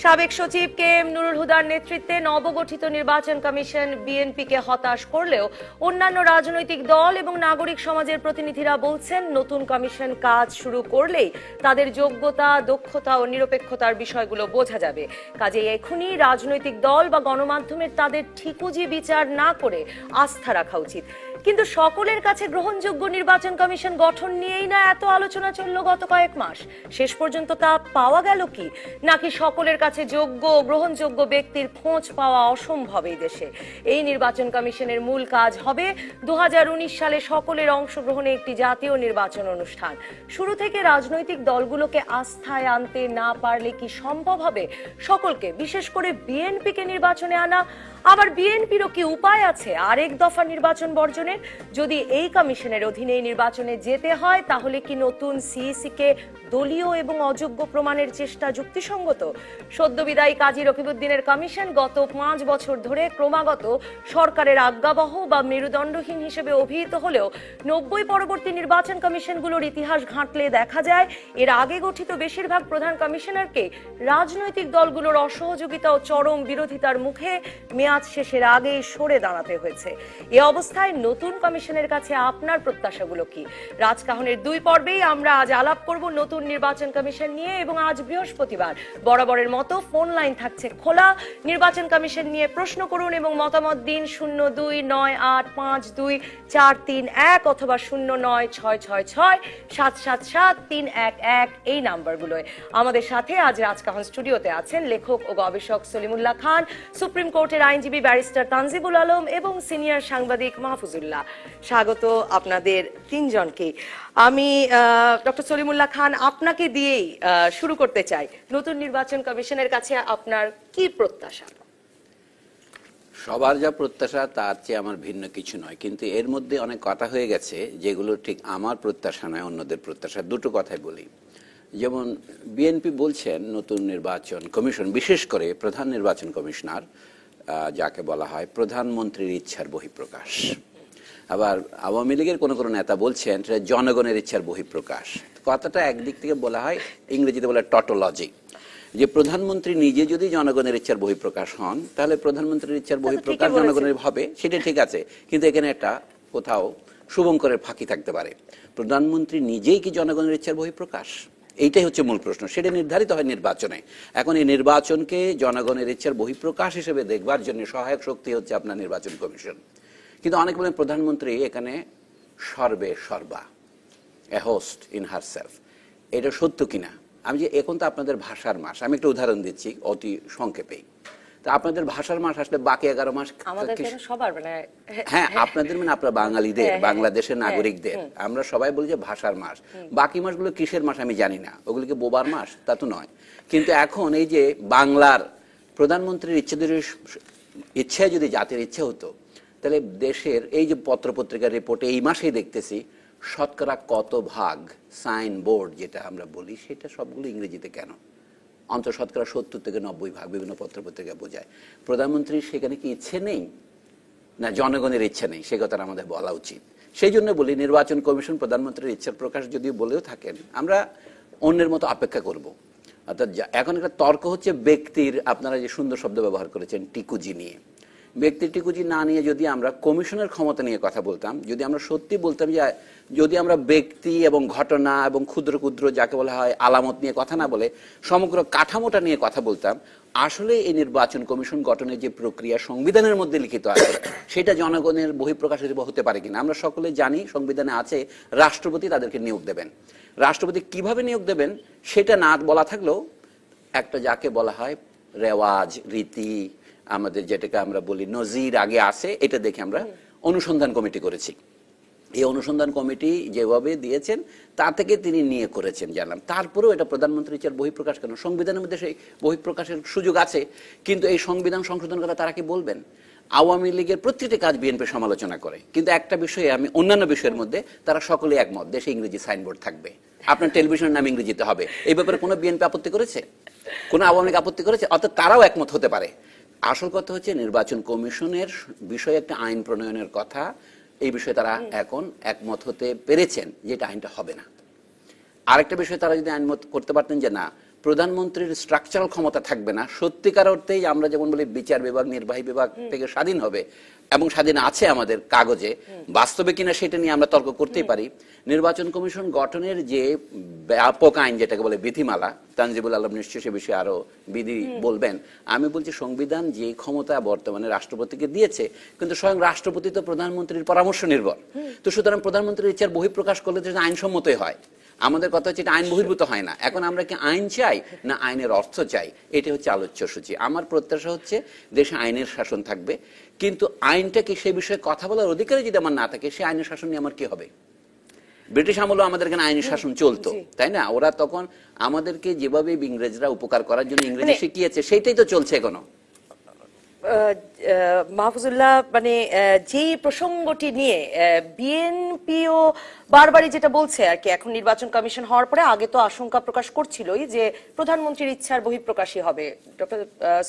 সাবেক সচিব K M Nurul হুদার নেতৃত্বে নবগঠিত নির্বাচন কমিশন বিএনপিকে হতাশ করলেও অন্যান্য রাজনৈতিক দল এবং নাগরিক সমাজের প্রতিনিধিরা বলছেন নতুন কমিশন কাজ শুরু করলেই তাদের যোগ্যতা, দক্ষতা ও নিরপেক্ষতার বিষয়গুলো বোঝা যাবে। কাজেই এখনই রাজনৈতিক দল বা গণমাধ্যমের তাদের ঠিকুজি বিচার না করে আস্থা রাখা উচিত। কিন্তু সকলের কাছে গ্রহণযোগ্য নির্বাচন কমিশন গঠন নিয়েই না এত আলোচনা চলল গত কয়েক মাস। শেষ পর্যন্ত তা পাওয়া গেল কি, নাকি সকলের কাছে যোগ্য গ্রহণযোগ্য ব্যক্তির খোঁজ পাওয়া অসম্ভব এই দেশে? এই নির্বাচন কমিশনের মূল কাজ হবে 2019 সালে সকলের অংশগ্রহণে একটি জাতীয় নির্বাচন অনুষ্ঠান। শুরু থেকে রাজনৈতিক দলগুলোকে আস্থায় আনতে না পারলে কি সম্ভব হবে সকলকে, বিশেষ করে বিএনপিকে নির্বাচনে আনা? আবার বিএনপিরও কি উপায় আছে আরেক দফা নির্বাচন বর্জনের? যদি এই কমিশনের অধীনে নির্বাচনে যেতে হয় তাহলে কি নতুন সিইসি কে দলীয় এবং অযোগ্য প্রমাণের চেষ্টা যুক্তিসঙ্গত? সদ্য বিদায়ী কাজী রকিবউদ্দিনের কমিশন গত 5 বছর ধরে ক্রমাগত সরকারের আজ্ঞাবহ বা মেরুদণ্ডহীন হিসেবে অভিহিত হলেও 90 পরবর্তী নির্বাচন কমিশনগুলোর ইতিহাস ঘাঁটলে দেখা যায় এর আগে গঠিত বেশিরভাগ প্রধান কমিশনারকে রাজনৈতিক দলগুলোর অসহযোগিতা ও চরম বিরোধিতার মুখে মেয়াদ শেষের আগেই সরে দাঁড়াতে হয়েছে। এ অবস্থায় নতুন কমিশনের কাছে আপনার প্রত্যাশাগুলো কি? রাজকাহনের 2 পর্বেই আমরা আজ আলাপ করব নতুন নির্বাচন কমিশন নিয়ে, এবং আজ বৃহস্পতিবার বরাবরের মতো ফোন লাইন থাকছে খোলা। নির্বাচন কমিশন নিয়ে প্রশ্ন করুন এবং মতামত দিন 0298524311 অথবা 09666777311 এই নাম্বারগুলোয়। আমাদের সাথে আজ রাজকাহন স্টুডিওতে আছেন লেখক ও গবেষক সলিমুল্লাহ খান, সুপ্রিম কোর্টের আইনজীবী ব্যারিস্টার তানজিবুল আলম এবং সিনিয়র সাংবাদিক মাহফুজুল্লাহ। স্বাগত আপনাদের তিনজনকে। আমি ডক্টর সলিমুল্লাহ খান আপনাকে দিয়েই শুরু করতে চাই। নতুন নির্বাচন কমিশনের কাছে আপনার কি প্রত্যাশা? সবার যা প্রত্যাশা তার চেয়ে আমার ভিন্ন কিছু নয়, কিন্তু এর মধ্যে অনেক কথা হয়ে গেছে যেগুলো ঠিক আমার প্রত্যাশা নয়, অন্যদের প্রত্যাশা। দুটো কথাই বলি। যেমন বিএনপি বলছেন নতুন নির্বাচন কমিশন, বিশেষ করে প্রধান নির্বাচন কমিশনার যাকে বলা হয় প্রধানমন্ত্রীর ইচ্ছার বহিঃপ্রকাশ। আবার আওয়ামী লীগের কোনো কোনো নেতা বলছেন সেটা জনগণের ইচ্ছার বহিঃপ্রকাশ। কথাটা একদিক থেকে বলা হয়, ইংরেজিতে বলে টটোলজি, যে প্রধানমন্ত্রী নিজে যদি জনগণের ইচ্ছার বহিঃপ্রকাশ হন তাহলে প্রধানমন্ত্রীর ইচ্ছার বহিঃপ্রকাশ জনগণের হবে, সেটা ঠিক আছে। কিন্তু এখানে একটা কোথাও শুভঙ্করের ফাঁকি থাকতে পারে। প্রধানমন্ত্রী নিজেই কি জনগণের ইচ্ছার বহিঃপ্রকাশ? এইটাই হচ্ছে মূল প্রশ্ন। সেটা নির্ধারিত হয় নির্বাচনে। এখন এই নির্বাচনকে জনগণের ইচ্ছার বহিঃপ্রকাশ হিসেবে দেখবার জন্য সহায়ক শক্তি হচ্ছে আপনার নির্বাচন কমিশন। কিন্তু অনেক বলেন প্রধানমন্ত্রী এখানে সর্বে সর্বা, এ হোস্ট ইন হারসেলফ। এটা সত্য কিনা? আমি যে এখন তো আপনাদের ভাষার মাস, আমি একটা উদাহরণ দিচ্ছি অতি সংক্ষেপে। তো আপনাদের ভাষার মাস আসলে বাকি 11 মাস হ্যাঁ আপনাদের মানে আপনার বাঙালিদের, বাংলাদেশের নাগরিকদের আমরা সবাই বলি যে ভাষার মাস। বাকি মাসগুলো কিসের মাস আমি জানি না, ওগুলো কি বোবার মাস? তা তো নয়। কিন্তু এখন এই যে বাংলার প্রধানমন্ত্রীর ইচ্ছায় যদি জাতির ইচ্ছে হতো, তাহলে দেশের এই যে পত্রপত্রিকার রিপোর্টে এই মাসেই দেখতেছি শতকরা কত ভাগ সাইন বোর্ড যেটা আমরা বলি সেটা সবগুলো ইংরেজিতে কেন? অন্তত শতকরা 70 থেকে 90 ভাগ বিভিন্ন পত্রপত্রিকা বোঝায়। প্রধানমন্ত্রীর সেখানে কি ইচ্ছে নেই না জনগণের ইচ্ছে নেই? সে কথাটা আমাদের বলা উচিত। সেই জন্য বলি নির্বাচন কমিশন প্রধানমন্ত্রীর ইচ্ছার প্রকাশ যদিও বলেও থাকেন, আমরা অন্যের মতো অপেক্ষা করব। অর্থাৎ এখন একটা তর্ক হচ্ছে ব্যক্তির, আপনারা যে সুন্দর শব্দ ব্যবহার করেছেন টিকুজি নিয়ে, ব্যক্তির টিকুজি না নিয়ে যদি আমরা কমিশনের ক্ষমতা নিয়ে কথা বলতাম, যদি আমরা সত্যি বলতাম যে যদি আমরা ব্যক্তি এবং ঘটনা এবং ক্ষুদ্র ক্ষুদ্র যাকে বলা হয় আলামত নিয়ে কথা না বলে সমগ্র কাঠামোটা নিয়ে কথা বলতাম, আসলে এই নির্বাচন কমিশন গঠনের যে প্রক্রিয়া সংবিধানের মধ্যে লিখিত আছে সেটা জনগণের বহিঃপ্রকাশ হতে পারে কিনা। আমরা সকলে জানি সংবিধানে আছে রাষ্ট্রপতি তাদেরকে নিয়োগ দেবেন। রাষ্ট্রপতি কিভাবে নিয়োগ দেবেন সেটা না বলা থাকলেও একটা যাকে বলা হয় রেওয়াজ, রীতি, আমাদের যেটাকে আমরা বলি নজির আগে আছে, এটা দেখে আমরা অনুসন্ধান কমিটি করেছি। এই অনুসন্ধান কমিটি যেভাবে দিয়েছেন তা থেকে তিনি নিয়ে করেছেন জানলাম। তারপরেও এটা প্রধানমন্ত্রীর ইচ্ছার বহিঃপ্রকাশ কেন? সংবিধানের মধ্যে সেই বহিঃপ্রকাশের সুযোগ আছে, কিন্তু এই সংবিধান সংশোধন করা তারা কি বলবেন? আওয়ামী লীগের প্রত্যেকটি কাজ বিএনপি সমালোচনা করে, কিন্তু একটা বিষয়ে আমি অন্যান্য বিষয়ের মধ্যে তারা সকলে একমত, দেশে ইংরেজি সাইনবোর্ড থাকবে, আপনার টেলিভিশনের নাম ইংরেজিতে হবে। এই ব্যাপারে কোনো বিএনপি আপত্তি করেছে? কোনো আওয়ামী লীগ আপত্তি করেছে? অর্থাৎ তারাও একমত হতে পারে। আসল কথা হচ্ছে নির্বাচন কমিশনের বিষয়ে একটা আইন প্রণয়নের কথা, এই বিষয়ে তারা এখন একমত হতে পেরেছেন যে এটা আইনটা হবে না। আরেকটা বিষয় তারা যদি আইনমত করতে পারতেন যে না প্রধানমন্ত্রীর স্ট্রাকচারাল ক্ষমতা থাকবে না, সত্যিকার অর্থেই আমরা যেমন বলি বিচার বিভাগ নির্বাহী বিভাগ থেকে স্বাধীন হবে এবং স্বাধীন আছে আমাদের কাগজে, বাস্তবে কিনা সেটা নিয়ে আমরা তর্ক করতেই পারি। নির্বাচন কমিশন গঠনের যে ব্যাপক আইন যেটাকে বলে বিধিমালা, তানজিবুল আলম নিশ্চয়ই সে বিষয়ে আরো বিধি বলবেন। আমি বলছি সংবিধান যে ক্ষমতা বর্তমানে রাষ্ট্রপতিকে দিয়েছে, কিন্তু স্বয়ং রাষ্ট্রপতি তো প্রধানমন্ত্রীর পরামর্শ নির্ভর। তো সুতরাং প্রধানমন্ত্রীর ইচ্ছার বহিঃপ্রকাশ করলে তো আইনসম্মতই হয়। আমাদের কথা হচ্ছে এটা আইন বহির্ভূত হয় না। এখন আমরা কি আইন চাই না আইনের অর্থ চাই, এটা হচ্ছে আলোচ্য সূচি। আমার প্রত্যাশা হচ্ছে দেশে আইনের শাসন থাকবে, কিন্তু আইনটা কি সে বিষয়ে কথা বলার অধিকারই যদি আমার না থাকে, সে আইনের শাসন নিয়ে আমার কি হবে? ব্রিটিশ আমলেও আমাদের এখানে আইনি শাসন চলতো, তাই না? ওরা তখন আমাদেরকে যেভাবে ইংরেজরা উপকার করার জন্য ইংরেজি শিখিয়েছে, সেইটাই তো চলছে এখনো। মাহফুজুল্লাহ, মানে যেই প্রসঙ্গটি নিয়ে বিএনপিও বারবারই যেটা বলছে আর কি, এখন নির্বাচন কমিশন হওয়ার পরে, আগে তো আশঙ্কা প্রকাশ করছিলই যে প্রধানমন্ত্রীর ইচ্ছার বহিঃপ্রকাশই হবে। ডক্টর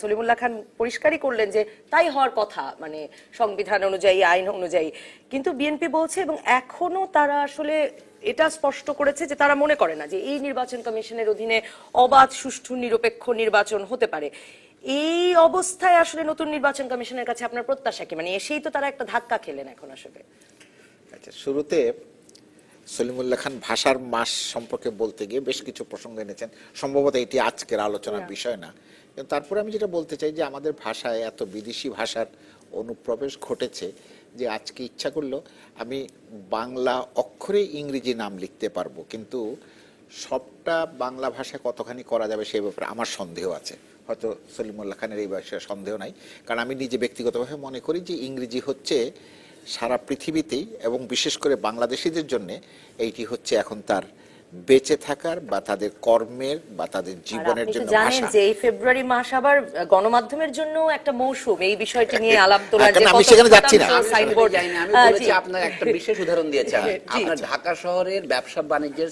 সলিমুল্লাহ খান পরিষ্কারই করলেন যে তাই হওয়ার কথা, মানে সংবিধান অনুযায়ী, আইন অনুযায়ী। কিন্তু বিএনপি বলছে, এবং এখনো তারা আসলে এটা স্পষ্ট করেছে যে তারা মনে করে না যে এই নির্বাচন কমিশনের অধীনে অবাধ, সুষ্ঠু, নিরপেক্ষ নির্বাচন হতে পারে। এই অবস্থায় আসলে নতুন নির্বাচন কমিশনের কাছে আপনার প্রত্যাশা কি? মানে এসেই তো তারা একটা ধাক্কা খেলেন এখন আসলে। আচ্ছা, শুরুতে সলিমুল্লাহ খান ভাষার মাস সম্পর্কে বলতে গিয়ে বেশ কিছু প্রসঙ্গ এনেছেন, সম্ভবত এটি আজকের আলোচনার বিষয় না, কিন্তু তারপরে আমি যেটা বলতে চাই যে আমাদের ভাষায় এত বিদেশি ভাষার অনুপ্রবেশ ঘটেছে যে আজকে ইচ্ছা করলো আমি বাংলা অক্ষরে ইংরেজি নাম লিখতে পারবো, কিন্তু সবটা বাংলা ভাষায় কতখানি করা যাবে সে ব্যাপারে আমার সন্দেহ আছে। হয়তো সলিমুল্লাহ খানের এই বিষয়ে সন্দেহ নাই, কারণ আমি নিজে ব্যক্তিগতভাবে মনে করি যে ইংরেজি হচ্ছে সারা পৃথিবীতেই এবং বিশেষ করে বাংলাদেশিদের জন্য এইটি হচ্ছে এখন তার বেঁচে থাকার বা তাদের কর্মের বা তাদের জীবনের জন্য ভাষা। জানেন যে এই ফেব্রুয়ারি মাস আবার গণমাধ্যমের জন্য একটা মৌসুম, এই বিষয়টি নিয়ে আলাপ তোলার যে আমি সেখানে যাচ্ছি না, সাইনবোর্ড যাইনি। আমি বলেছি আপনার একটা বিশেষ উদাহরণ দিয়েছেন, আপনার ঢাকা শহরের ব্যবসা বাণিজ্যের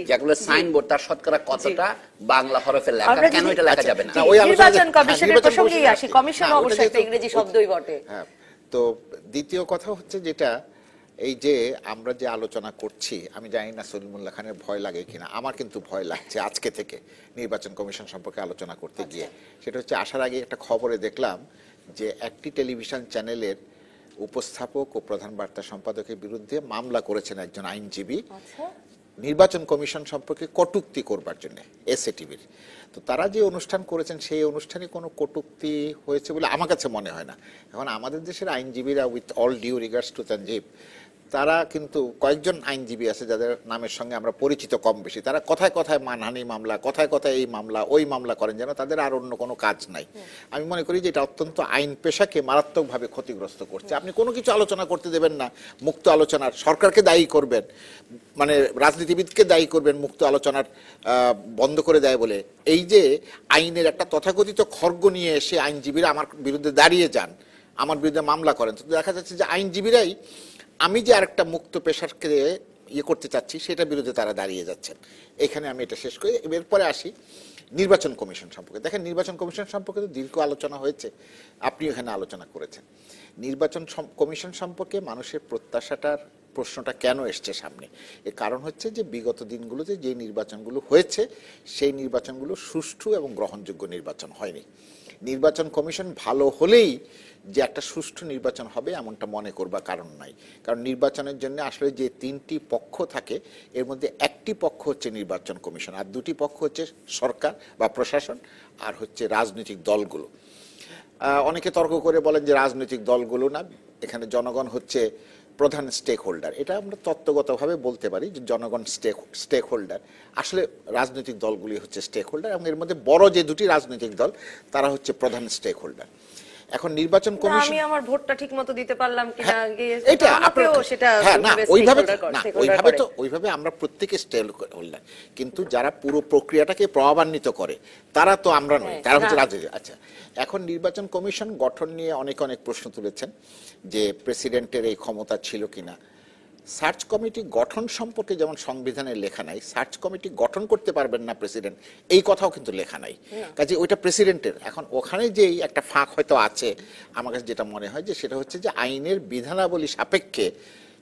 যেগুলো সাইনবোর্ড, তার শতকরা কতটা বাংলা হরফে লেখা, কেন এটা লেখা যাবে না? নির্বাচন কমিশনের প্রসঙ্গেই আসি, কমিশন অবশ্যই একটা ইংরেজি শব্দই বটে। হ্যাঁ, তো দ্বিতীয় কথা হচ্ছে যেটা, এই যে আমরা যে আলোচনা করছি, আমি জানি না সলিমুল্লাহ খানের ভয় লাগে কিনা, আমার কিন্তু ভয় লাগছে আজকে থেকে নির্বাচন কমিশন সম্পর্কে আলোচনা করতে গিয়ে। সেটা হচ্ছে আসার আগে একটা খবরে দেখলাম যে একটি টেলিভিশন চ্যানেলের উপস্থাপক ও প্রধান বার্তা সম্পাদকের বিরুদ্ধে মামলা করেছেন একজন আইনজীবী নির্বাচন কমিশন সম্পর্কে কটূক্তি করবার জন্য, এসএ টিভির। তো তারা যে অনুষ্ঠান করেছেন সেই অনুষ্ঠানে কোনো কটূক্তি হয়েছে বলে আমার কাছে মনে হয় না। এখন আমাদের দেশের আইনজীবীরা, with all due regards to Tanjib, তারা কিন্তু কয়েকজন আইনজীবী আছে যাদের নামের সঙ্গে আমরা পরিচিত কম বেশি, তারা কথায় কথায় মানহানি মামলা, কথায় কথায় এই মামলা ওই মামলা করেন, যেন তাদের আর অন্য কোনো কাজ নাই। আমি মনে করি যে এটা অত্যন্ত আইন পেশাকে মারাত্মকভাবে ক্ষতিগ্রস্ত করছে। আপনি কোনো কিছু আলোচনা করতে দেবেন না মুক্ত আলোচনার, সরকারকে দায়ী করবেন, মানে রাজনীতিবিদকে দায়ী করবেন মুক্ত আলোচনার বন্ধ করে দেয় বলে। এই যে আইনের একটা তথাকথিত খর্গ নিয়ে এসে আইনজীবীরা আমার বিরুদ্ধে দাঁড়িয়ে যান, আমার বিরুদ্ধে মামলা করেন, তো দেখা যাচ্ছে যে আইনজীবীরাই আমি যে আরেকটা মুক্ত পেশাকে ইয়ে করতে চাচ্ছি সেটার বিরুদ্ধে তারা দাঁড়িয়ে যাচ্ছেন। এখানে আমি এটা শেষ করি, এরপরে আসি নির্বাচন কমিশন সম্পর্কে। দেখেন, নির্বাচন কমিশন সম্পর্কে তো দীর্ঘ আলোচনা হয়েছে, আপনি এখানে আলোচনা করেছেন। নির্বাচন কমিশন সম্পর্কে মানুষের প্রত্যাশাটার প্রশ্নটা কেন এসছে সামনে, এর কারণ হচ্ছে যে বিগত দিনগুলোতে যে নির্বাচনগুলো হয়েছে সেই নির্বাচনগুলো সুষ্ঠু এবং গ্রহণযোগ্য নির্বাচন হয়নি। নির্বাচন কমিশন ভালো হলেই যে একটা সুষ্ঠু নির্বাচন হবে এমনটা মনে করবার কারণ নাই, কারণ নির্বাচনের জন্য আসলে যে তিনটি পক্ষ থাকে এর মধ্যে একটি পক্ষ হচ্ছে নির্বাচন কমিশন, আর দুটি পক্ষ হচ্ছে সরকার বা প্রশাসন, আর হচ্ছে রাজনৈতিক দলগুলো। অনেকে তর্ক করে বলেন যে রাজনৈতিক দলগুলো না, এখানে জনগণ হচ্ছে প্রধান স্টেক হোল্ডার। এটা আমরা তত্ত্বগতভাবে বলতে পারি যে জনগণ স্টেক হোল্ডার, আসলে রাজনৈতিক দলগুলি হচ্ছে স্টেক হোল্ডার, এবং এর মধ্যে বড় যে দুটি রাজনৈতিক দল তারা হচ্ছে প্রধান স্টেক হোল্ডার। এখন নির্বাচন কমিশন, আমি আমার ভোটটা ঠিকমতো দিতে পারলাম কিনা এটা আপনারা, সেটা না ওইভাবে আমরা প্রত্যেকে স্টেক হোল্ডার, কিন্তু যারা পুরো প্রক্রিয়াটাকে প্রভাবান্বিত করে তারা তো আমরা নই, তারা হচ্ছে রাজনীতি। আচ্ছা, এখন নির্বাচন কমিশন গঠন নিয়ে অনেক প্রশ্ন তুলেছেন যে প্রেসিডেন্টের এই ক্ষমতা ছিল কিনা। সার্চ কমিটি গঠন সম্পর্কে যেমন সংবিধানে লেখা নাই, সার্চ কমিটি গঠন করতে পারবেন না প্রেসিডেন্ট, এই কথাও কিন্তু লেখা নাই। কাজে ওইটা প্রেসিডেন্টের। এখন ওখানে যেই একটা ফাঁক হয়তো আছে, আমার কাছে যেটা মনে হয় যে সেটা হচ্ছে যে আইনের বিধানাবলী সাপেক্ষে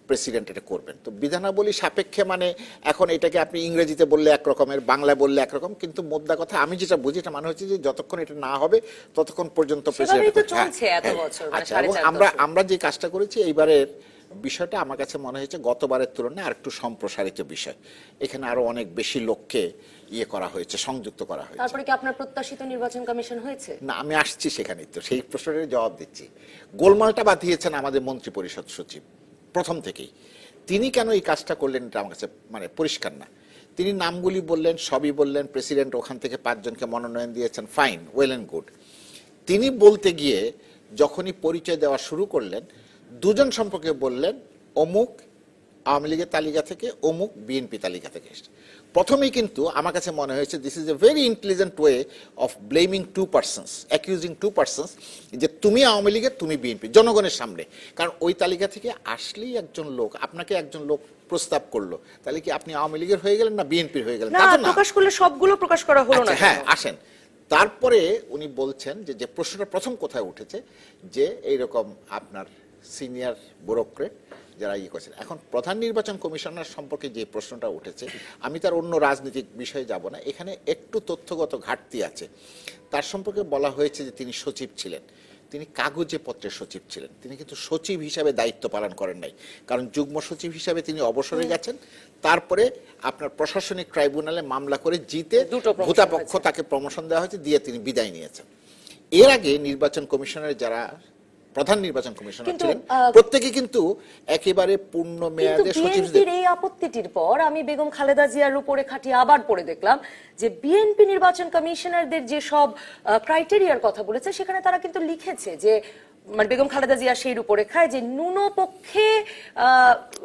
প্রেসিডেন্ট এটা করবেন। তো বিধানাবলী সাপেক্ষে মানে এখন এটাকে আপনি ইংরেজিতে বললে একরকমের, বাংলায় বললে একরকম, কিন্তু মোদ্দা কথা আমি যেটা বুঝি এটা মানে হচ্ছে যে যতক্ষণ এটা না হবে ততক্ষণ পর্যন্ত সেভাবেই তো প্রেসিডেন্ট। চলছে এত বছর, মানে আচ্ছা, সাড়ে এবং 4 বছর। আমরা যে কাজটা করেছি এইবারের বিষয়টা আমার কাছে মনে হয়েছে গতবারের তুলনায় আর একটু সম্প্রসারিত বিষয়। এখানে আরো অনেক বেশি লোককে ইয়ে করা হয়েছে, সংযুক্ত করা হয়েছে। তারপরে কি আপনার প্রত্যাশিত নির্বাচন কমিশন হয়েছে? না, আমি আসছি সেখানেই, তো সেই প্রশ্নের জবাব দিচ্ছি। গোলমালটা বাঁধিয়েছেন আমাদের মন্ত্রী পরিষদ সচিব প্রথম থেকেই। তিনি কেন এই কাজটা করলেন এটা আমার কাছে মানে পরিষ্কার না। তিনি নামগুলি বললেন, সবই বললেন, প্রেসিডেন্ট ওখান থেকে 5 জনকে মনোনয়ন দিয়েছেন, ফাইন, ওয়েল এন্ড গুড। তিনি বলতে গিয়ে যখনই পরিচয় দেওয়া শুরু করলেন, 2 জন সম্পর্কে বললেন অমুক আওয়ামী লীগের তালিকা থেকে, অমুক বিএনপি তালিকা থেকে এসেছে। প্রথমেই কিন্তু আমার কাছে মনে হয়েছে this is a very intelligent way of blaming 2 persons, accusing 2 persons, যে তুমি আওয়ামী লীগের, তুমি বিএনপি, জনগণের সামনে। কারণ ওই তালিকা থেকে আসলেই একজন লোক, আপনাকে একজন লোক প্রস্তাব করলো, তাহলে কি আপনি আওয়ামী লীগের হয়ে গেলেন না বিএনপির হয়ে গেলেন? না, প্রকাশ করলে সবগুলো প্রকাশ করা হলো না। হ্যাঁ, আসেন। তারপরে উনি বলছেন যে প্রশ্নটা প্রথম কোথায় উঠেছে, যে এইরকম আপনার সিনিয়র ব্যুরোক্রেট যারা ইয়ে করছেন। এখন প্রধান নির্বাচন কমিশনার সম্পর্কে যে প্রশ্নটা উঠেছে, আমি তার অন্য রাজনৈতিক বিষয়ে যাব না, এখানে একটু তথ্যগত ঘাটতি আছে। তার সম্পর্কে বলা হয়েছে যে তিনি সচিব ছিলেন, তিনি কাগজে পত্রে সচিব ছিলেন, তিনি কিন্তু সচিব হিসাবে দায়িত্ব পালন করেন নাই। কারণ যুগ্ম সচিব হিসাবে তিনি অবসরে গেছেন, তারপরে আপনার প্রশাসনিক ট্রাইব্যুনালে মামলা করে জিতে ভূতাপক্ষ তাকে প্রমোশন দেওয়া হয়েছে, দিয়ে তিনি বিদায় নিয়েছেন। এর আগে নির্বাচন কমিশনের যারা প্রধান নির্বাচন কমিশনার ছিলেন প্রত্যেকে কিন্তু একেবারে পূর্ণ মেয়াদে সচিব। এই আপত্তিটির পর আমি বেগম খালেদা জিয়ার উপরে খাটিয়ে আবার পড়ে দেখলাম যে বিএনপি নির্বাচন কমিশনারদের যে সব ক্রাইটেরিয়ার কথা বলেছে, সেখানে তারা কিন্তু লিখেছে যে মানে বেগম খালেদা জিয়া সেই রূপরেখায় যে ন্যূনপক্ষে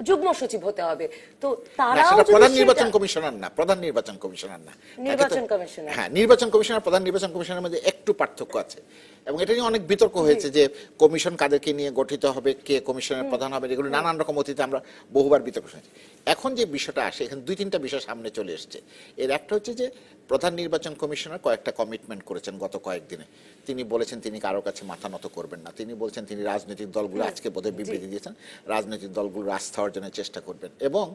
যুগ্ম সচিব হতে হবে। তো তারাও প্রধান নির্বাচন কমিশনার না, প্রধান নির্বাচন কমিশনার না, নির্বাচন কমিশনার। হ্যাঁ, নির্বাচন কমিশনার প্রধান নির্বাচন কমিশনারের মধ্যে একটু পার্থক্য আছে, এবং এটা নিয়ে অনেক বিতর্ক হয়েছে যে কমিশন কাদেরকে নিয়ে গঠিত হবে, কে কমিশনের প্রধান হবে, এগুলো নানান রকম অতীতে আমরা বহুবার বিতর্ক শুনেছি। এখন যে বিষয়টা আসে, এখানে 2-3টা বিষয় সামনে চলে এসছে। এর একটা হচ্ছে যে প্রধান নির্বাচন কমিশনার কয়েকটা কমিটমেন্ট করেছেন গত কয়েকদিনে। তিনি বলেছেন তিনি কারো কাছে মাথা নত করবেন না। তিনি বলছেন তিনি রাজনৈতিক দলগুলো, আজকে বোধহয় বিবৃতি দিয়েছেন, রাজনৈতিক দলগুলোর আস্থা অর্জনের চেষ্টা করবেন। এবং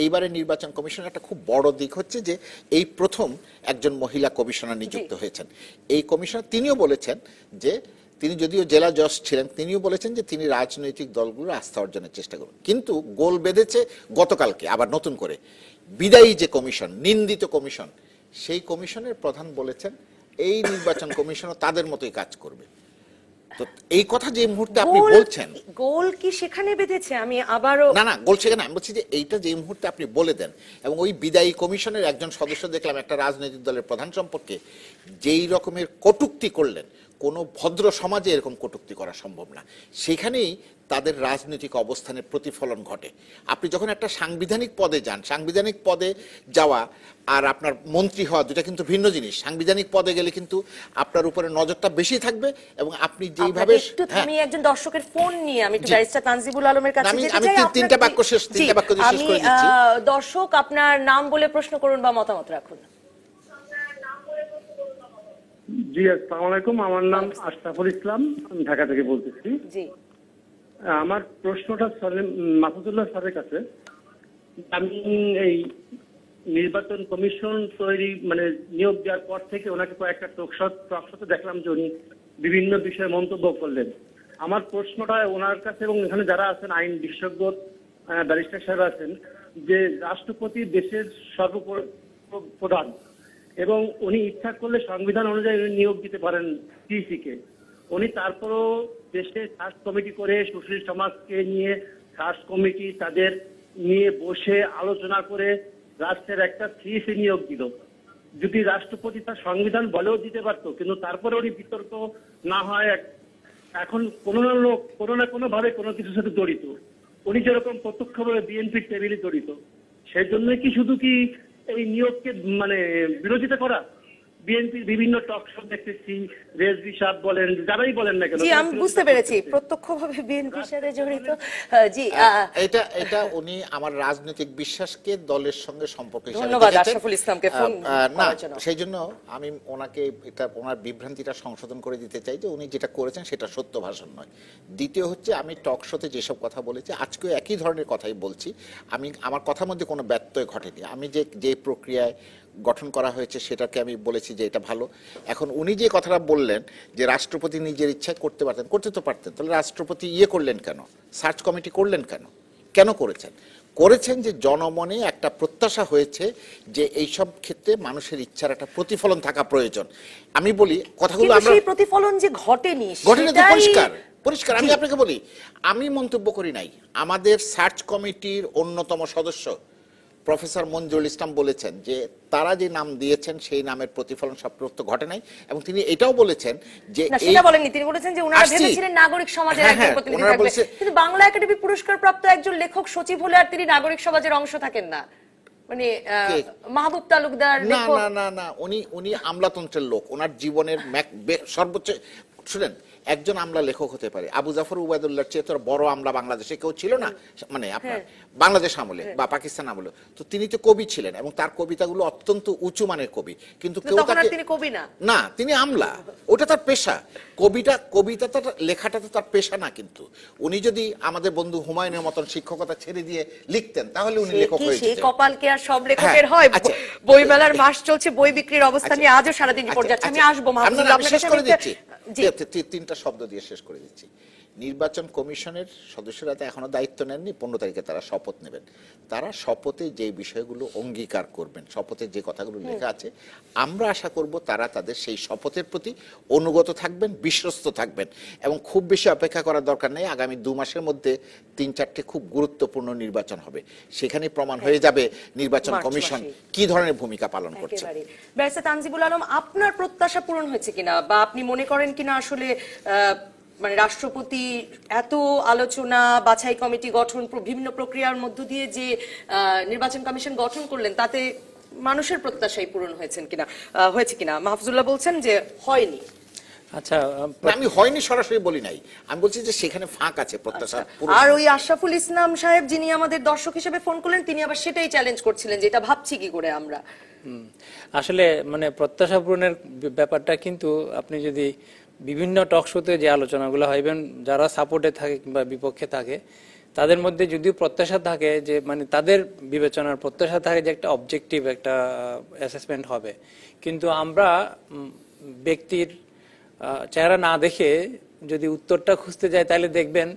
এইবারে নির্বাচন কমিশনের একটা খুব বড় দিক হচ্ছে যে এই প্রথম একজন মহিলা কমিশনার নিযুক্ত হয়েছেন। এই কমিশনার তিনিও বলেছেন যে তিনি যদিও জেলা জজ ছিলেন, তিনিও বলেছেন যে তিনি রাজনৈতিক দলগুলোর আস্থা অর্জনের চেষ্টা করবেন। কিন্তু গোল বেঁধেছে গতকালকে আবার নতুন করে বিদায়ী যে কমিশন, নিন্দিত কমিশন, সেই কমিশনের প্রধান বলেছেন এই নির্বাচন কমিশনও তাদের মতোই কাজ করবে। তো এই কথা যে মুহূর্তে আপনি বলছেন, গোল কি সেখানে বেঁধেছে? আমি আবারও না গোল সেখানে, আমি বলছি যে এইটা যে মুহূর্তে আপনি বলে দেন, এবং ওই বিদায়ী কমিশনের একজন সদস্য দেখলাম একটা রাজনৈতিক দলের প্রধান সম্পর্কে যেই রকমের কটূক্তি করলেন, কোনো ভদ্র সমাজে এরকম কটূক্তি করা সম্ভব না। সেখানেই তাদের রাজনৈতিক অবস্থানের প্রতিফলন ঘটে। আপনি যখন একটা সাংবিধানিক পদে যান, সাংবিধানিক পদে যাওয়া আর আপনার মন্ত্রী হওয়া দুটা কিন্তু ভিন্ন জিনিস। সাংবিধানিক পদে গেলে কিন্তু আপনার উপরে নজরটা বেশি থাকবে, এবং আপনি যেইভাবে আমি একজন দর্শকের ফোন নিয়ে আমি একটু ব্যারিস্টার তানজিবুল আলমের কাছে যেতে চাই। আমি 3টা বাক্য শেষ করে দিচ্ছি। দর্শক, আপনার নাম বলে প্রশ্ন করুন বা মতামত রাখুন। জি, আসসালামু আলাইকুম। আমার নাম আশরাফুল ইসলাম, আমি ঢাকা থেকে বলতেছি। জি, আমার প্রশ্নটা মাসুদুল্লাহ স্যারের কাছে। আমি এই নির্বাচন কমিশন তৈরি মানে নিয়োগ দেওয়ার পর থেকে ওনাকে কয়েকটা টকশোতে দেখলাম যে উনি বিভিন্ন বিষয়ে মন্তব্য করলেন। আমার প্রশ্নটা ওনার কাছে এবং এখানে যারা আছেন আইন বিশেষজ্ঞ ব্যারিস্টার সাহেব আছেন, যে রাষ্ট্রপতি দেশের সর্বপ্রধান এবং উনি ইচ্ছা করলে সংবিধান অনুযায়ী নিয়োগ দিতে পারেন সিইসি কে। উনি তারপরও দেশে সার্চ কমিটি করে সুশীল সমাজকে নিয়ে সার্চ কমিটি তাদের নিয়ে বসে আলোচনা করে রাষ্ট্রের একটা সিইসি নিয়োগ দিল। যদি রাষ্ট্রপতি তার সংবিধান বলেও দিতে পারতো, কিন্তু তারপরে উনি বিতর্ক না হয় এখন কোনো না কোনো ভাবে কোনো কিছুর সাথে জড়িত। উনি যেরকম প্রত্যক্ষভাবে বিএনপির টেবিলে জড়িত, সেই জন্যই কি শুধু কি এই নিয়োগকে মানে বিরোধিতা করা, বিএনপির বিভিন্ন টক শো দেখতেছি, রেজভি সাহেব বলেন, যারাই বলেন না কেন। জি, আমি বুঝতে পেরেছি প্রত্যক্ষভাবে বিএনপির সাথে জড়িত। জি, এটা উনি আমার রাজনৈতিক বিশ্বাসকে দলের সঙ্গে সম্পর্ক হিসেবে ধন্যবাদ দেখেছেন। আশরাফুল ইসলামকে ফোন না, করার জন্য। সেই জন্য আমি ওনাকে এটা ওনার বিভ্রান্তিটা সংশোধন করে দিতে চাই যে উনি যেটা করেছেন সেটা সত্য ভাষণ নয়। দ্বিতীয় হচ্ছে, আমি টক শোতে যেসব কথা বলেছি আজকেও একই ধরনের কথাই বলছি। আমার কথার মধ্যে কোনো ব্যত্যয় ঘটেনি। আমি যে প্রক্রিয়ায় গঠন করা হয়েছে সেটাকে আমি বলেছি যে এটা ভালো। এখন উনি যে কথাটা বললেন যে রাষ্ট্রপতি নিজের ইচ্ছায় করতে পারতেন, করতে তো পারতেন, তাহলে রাষ্ট্রপতি করলেন কেন, সার্চ কমিটি করলেন কেন করেছেন যে জনমনে একটা প্রত্যাশা হয়েছে যে এইসব ক্ষেত্রে মানুষের ইচ্ছার একটা প্রতিফলন থাকা প্রয়োজন। আমি বলি কথাগুলো কিন্তু আমরা সেই প্রতিফলন যে ঘটেনি তো সেটাই পরিষ্কার আমি আপনাকে বলি, আমি মন্তব্য করি নাই। আমাদের সার্চ কমিটির অন্যতম সদস্য প্রফেসর মঞ্জুরুল ইসলাম বলেছেন যে তারা যে নাম দিয়েছেন সেই নামের প্রতিফলন সপ্রত ঘটে নাই, এবং তিনি এটাও বলেছেন যে না, সেটা বলেননি। তিনি বলেছেন যে ওনারা ভেবেছিলেন নাগরিক সমাজের হ্যাঁ, একজন হ্যাঁ, প্রতিনিধি ওনারা থাকবে, বলছে- কিন্তু বাংলা একাডেমি পুরস্কার প্রাপ্ত একজন লেখক সচিব হলে আর তিনি নাগরিক সমাজের অংশ থাকেন না? মানে মাহবুব তালুকদার না লেখক। না না না উনি আমলাতন্ত্রের লোক। ওনার জীবনের সর্বোচ্চ, শুনেন, একজন আমলা লেখক হতে পারে। আবু জাফর উবায়দুল্লাহর চেয়ে তো বড় আমলা বাংলাদেশে কেউ ছিল না, মানে আপনার বাংলাদেশ আমলে বা পাকিস্তান আমলে। তো তিনি তো কবি ছিলেন এবং তার কবিতাগুলো অত্যন্ত উঁচু মানের কবি, কিন্তু কেউ তখন আর তাকে তিনি কবি না, তিনি আমলা, ওটা তার পেশা। কবিতা তার লেখাটা তো তার পেশা না। কিন্তু উনি যদি আমাদের বন্ধু হুমায়ুনের মতন শিক্ষকতা ছেড়ে দিয়ে লিখতেন তাহলে উনি লেখক হয়ে সেই যেতেন। কপাল কি আর সব লেখকের হয়? আচ্ছা। বই মেলার মাস চলছে, বই বিক্রির অবস্থা নিয়ে আজও সারাদিন রিপোর্ট যাচ্ছে। আমি আসবো মাহবুবুল্লাহ, আমি শেষ করে দিচ্ছি, জি। তিনটা শব্দ দিয়ে শেষ করে দিচ্ছি। নির্বাচন কমিশনের সদস্যরা তো এখনো দায়িত্ব নেননি। 15 তারিখে তারা শপথ নেবেন। তারা শপথে যে বিষয়গুলো অঙ্গীকার করবেন, শপথে যে কথাগুলো লেখা আছে, আমরা আশা করব তারা তাদের সেই শপথের প্রতি অনুগত থাকবেন, বিশ্বস্ত থাকবেন, এবং খুব বেশি অপেক্ষা করার দরকার নেই। আগামী 2 মাসের মধ্যে 3-4টে খুব গুরুত্বপূর্ণ নির্বাচন হবে। সেখানে প্রমাণ হয়ে যাবে নির্বাচন মার্চ কমিশন মাসে কি ধরনের ভূমিকা পালন করছে। ব্যারিস্টার তানজিবুল আলম, আপনার প্রত্যাশা পূরণ হয়েছে কিনা, বা আপনি মনে করেন কিনা আসলে মানে রাষ্ট্রপতি এত আলোচনা, বাছাই কমিটি গঠন, বিভিন্ন প্রক্রিয়ার মধ্য দিয়ে যে নির্বাচন কমিশন গঠন করলেন তাতে মানুষের প্রত্যাশাই পূরণ হয়েছে কিনা? মাহফুজুল্লাহ বলছেন যে হয়নি। আচ্ছা, আমি হয়নি সরাসরি বলি নাই, আমি বলছি যে সেখানে ফাঁক আছে প্রত্যাশা। আর ওই আশরাফুল ইসলাম সাহেব যিনি আমাদের দর্শক হিসেবে ফোন করলেন, তিনি আবার সেটাই চ্যালেঞ্জ করছিলেন যে এটা ভাবছি কি করে আমরা। আসলে মানে প্রত্যাশা পূরণের ব্যাপারটা কিন্তু আপনি যদি বিভিন্ন টক শোতে যে আলোচনাগুলো হইবেন, যারা সাপোর্টে থাকে কিংবা বিপক্ষে থাকে, তাদের মধ্যে যদিও প্রত্যাশা থাকে যে মানে তাদের বিবেচনার প্রত্যাশা থাকে যে একটা অবজেক্টিভ একটা অ্যাসেসমেন্ট হবে, কিন্তু আমরা ব্যক্তির চেহারা না দেখে যদি উত্তরটা খুঁজতে যাই তাহলে দেখবেন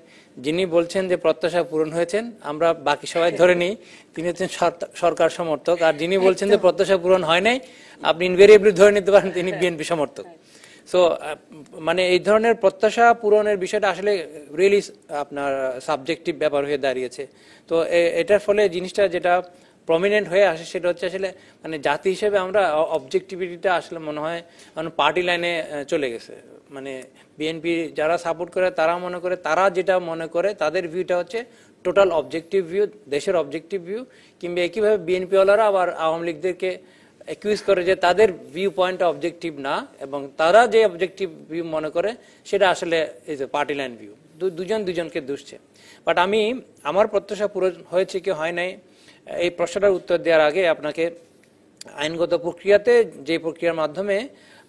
যিনি বলছেন যে প্রত্যাশা পূরণ হয়েছেন, আমরা বাকি সবাই ধরে নিই তিনি হচ্ছেন সরকার সমর্থক, আর যিনি বলছেন যে প্রত্যাশা পূরণ হয় নাই আপনি ইনভেরিয়েবলি ধরে নিতে পারেন তিনি বিএনপি সমর্থক। সো মানে এই ধরনের প্রত্যাশা পূরণের বিষয়টা আসলে রিয়েলি আপনার সাবজেক্টিভ ব্যাপার হয়ে দাঁড়িয়েছে। তো এটার ফলে জিনিসটা যেটা প্রমিনেন্ট হয়ে আসে সেটা হচ্ছে আসলে মানে জাতি হিসেবে আমরা অবজেক্টিভিটিটা আসলে মনে হয় পার্টি লাইনে চলে গেছে। মানে বিএনপি যারা সাপোর্ট করে তারা মনে করে, তারা যেটা মনে করে তাদের ভিউটা হচ্ছে টোটাল অবজেক্টিভ ভিউ, দেশের অবজেক্টিভ ভিউ, কিংবা একইভাবে বিএনপি ওয়ালারা আবার আওয়ামী লীগদেরকে অ্যাকিউজ করে যে তাদের ভিউ পয়েন্টটা অবজেক্টিভ না, এবং তারা যে অবজেক্টিভ ভিউ মনে করে সেটা আসলে এই যে পার্টি লাইন ভিউ, দুজনকে দুষছে। বাট আমার প্রত্যাশা পূরণ হয়েছে কি হয় নাই এই প্রশ্নটার উত্তর দেওয়ার আগে আপনাকে আইনগত প্রক্রিয়াতে যে প্রক্রিয়ার মাধ্যমে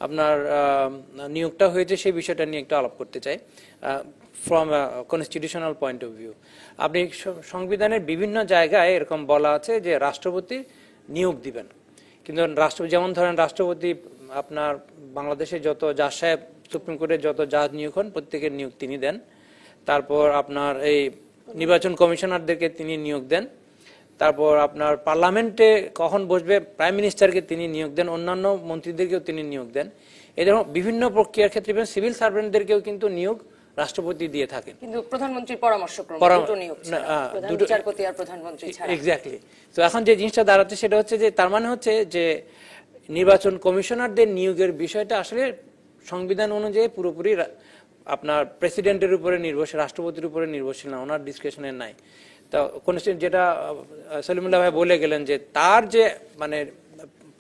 আপনার নিয়োগটা হয়েছে সেই বিষয়টা নিয়ে একটু আলাপ করতে চাই from constitutional point of view. আপনি সংবিধানের বিভিন্ন জায়গায় এরকম বলা আছে যে রাষ্ট্রপতি নিয়োগ দিবেন, কিন্তু যেমন ধরেন রাষ্ট্রপতি আপনার বাংলাদেশে যত জাজ সাহেব, সুপ্রিম কোর্টের যত জাজ নিয়োগ হন প্রত্যেকের নিয়োগ তিনি দেন। তারপর আপনার এই নির্বাচন কমিশনারদেরকে তিনি নিয়োগ দেন। তারপর আপনার পার্লামেন্টে কখন বসবে প্রাইম মিনিস্টারকে তিনি নিয়োগ দেন, অন্যান্য মন্ত্রীদেরকেও তিনি নিয়োগ দেন। এরকম বিভিন্ন প্রক্রিয়ার ক্ষেত্রে সিভিল সার্ভেন্টদেরকেও কিন্তু নিয়োগ রাষ্ট্রপতি দিয়ে থাকেন, কিন্তু প্রধানমন্ত্রীর পরামর্শক্রমে দুটো নিয়োগ ছাড়া, প্রধান বিচারপতি আর প্রধানমন্ত্রী ছাড়া। এক্স্যাক্টলি। তো এখন যে জিনিসটা দাঁড়াচ্ছে সেটা হচ্ছে যে তার মানে হচ্ছে যে নির্বাচন কমিশনারদের নিয়োগের বিষয়টা আসলে সংবিধান অনুযায়ী পুরোপুরি আপনার প্রেসিডেন্টের উপরে নির্ভরশীল, রাষ্ট্রপতির উপরে নির্ভরশীল না, ওনার ডিসক্রিপশনে নাই। তো যেটা সলিমুল্লাহ ভাই বলে গেলেন যে তার যে মানে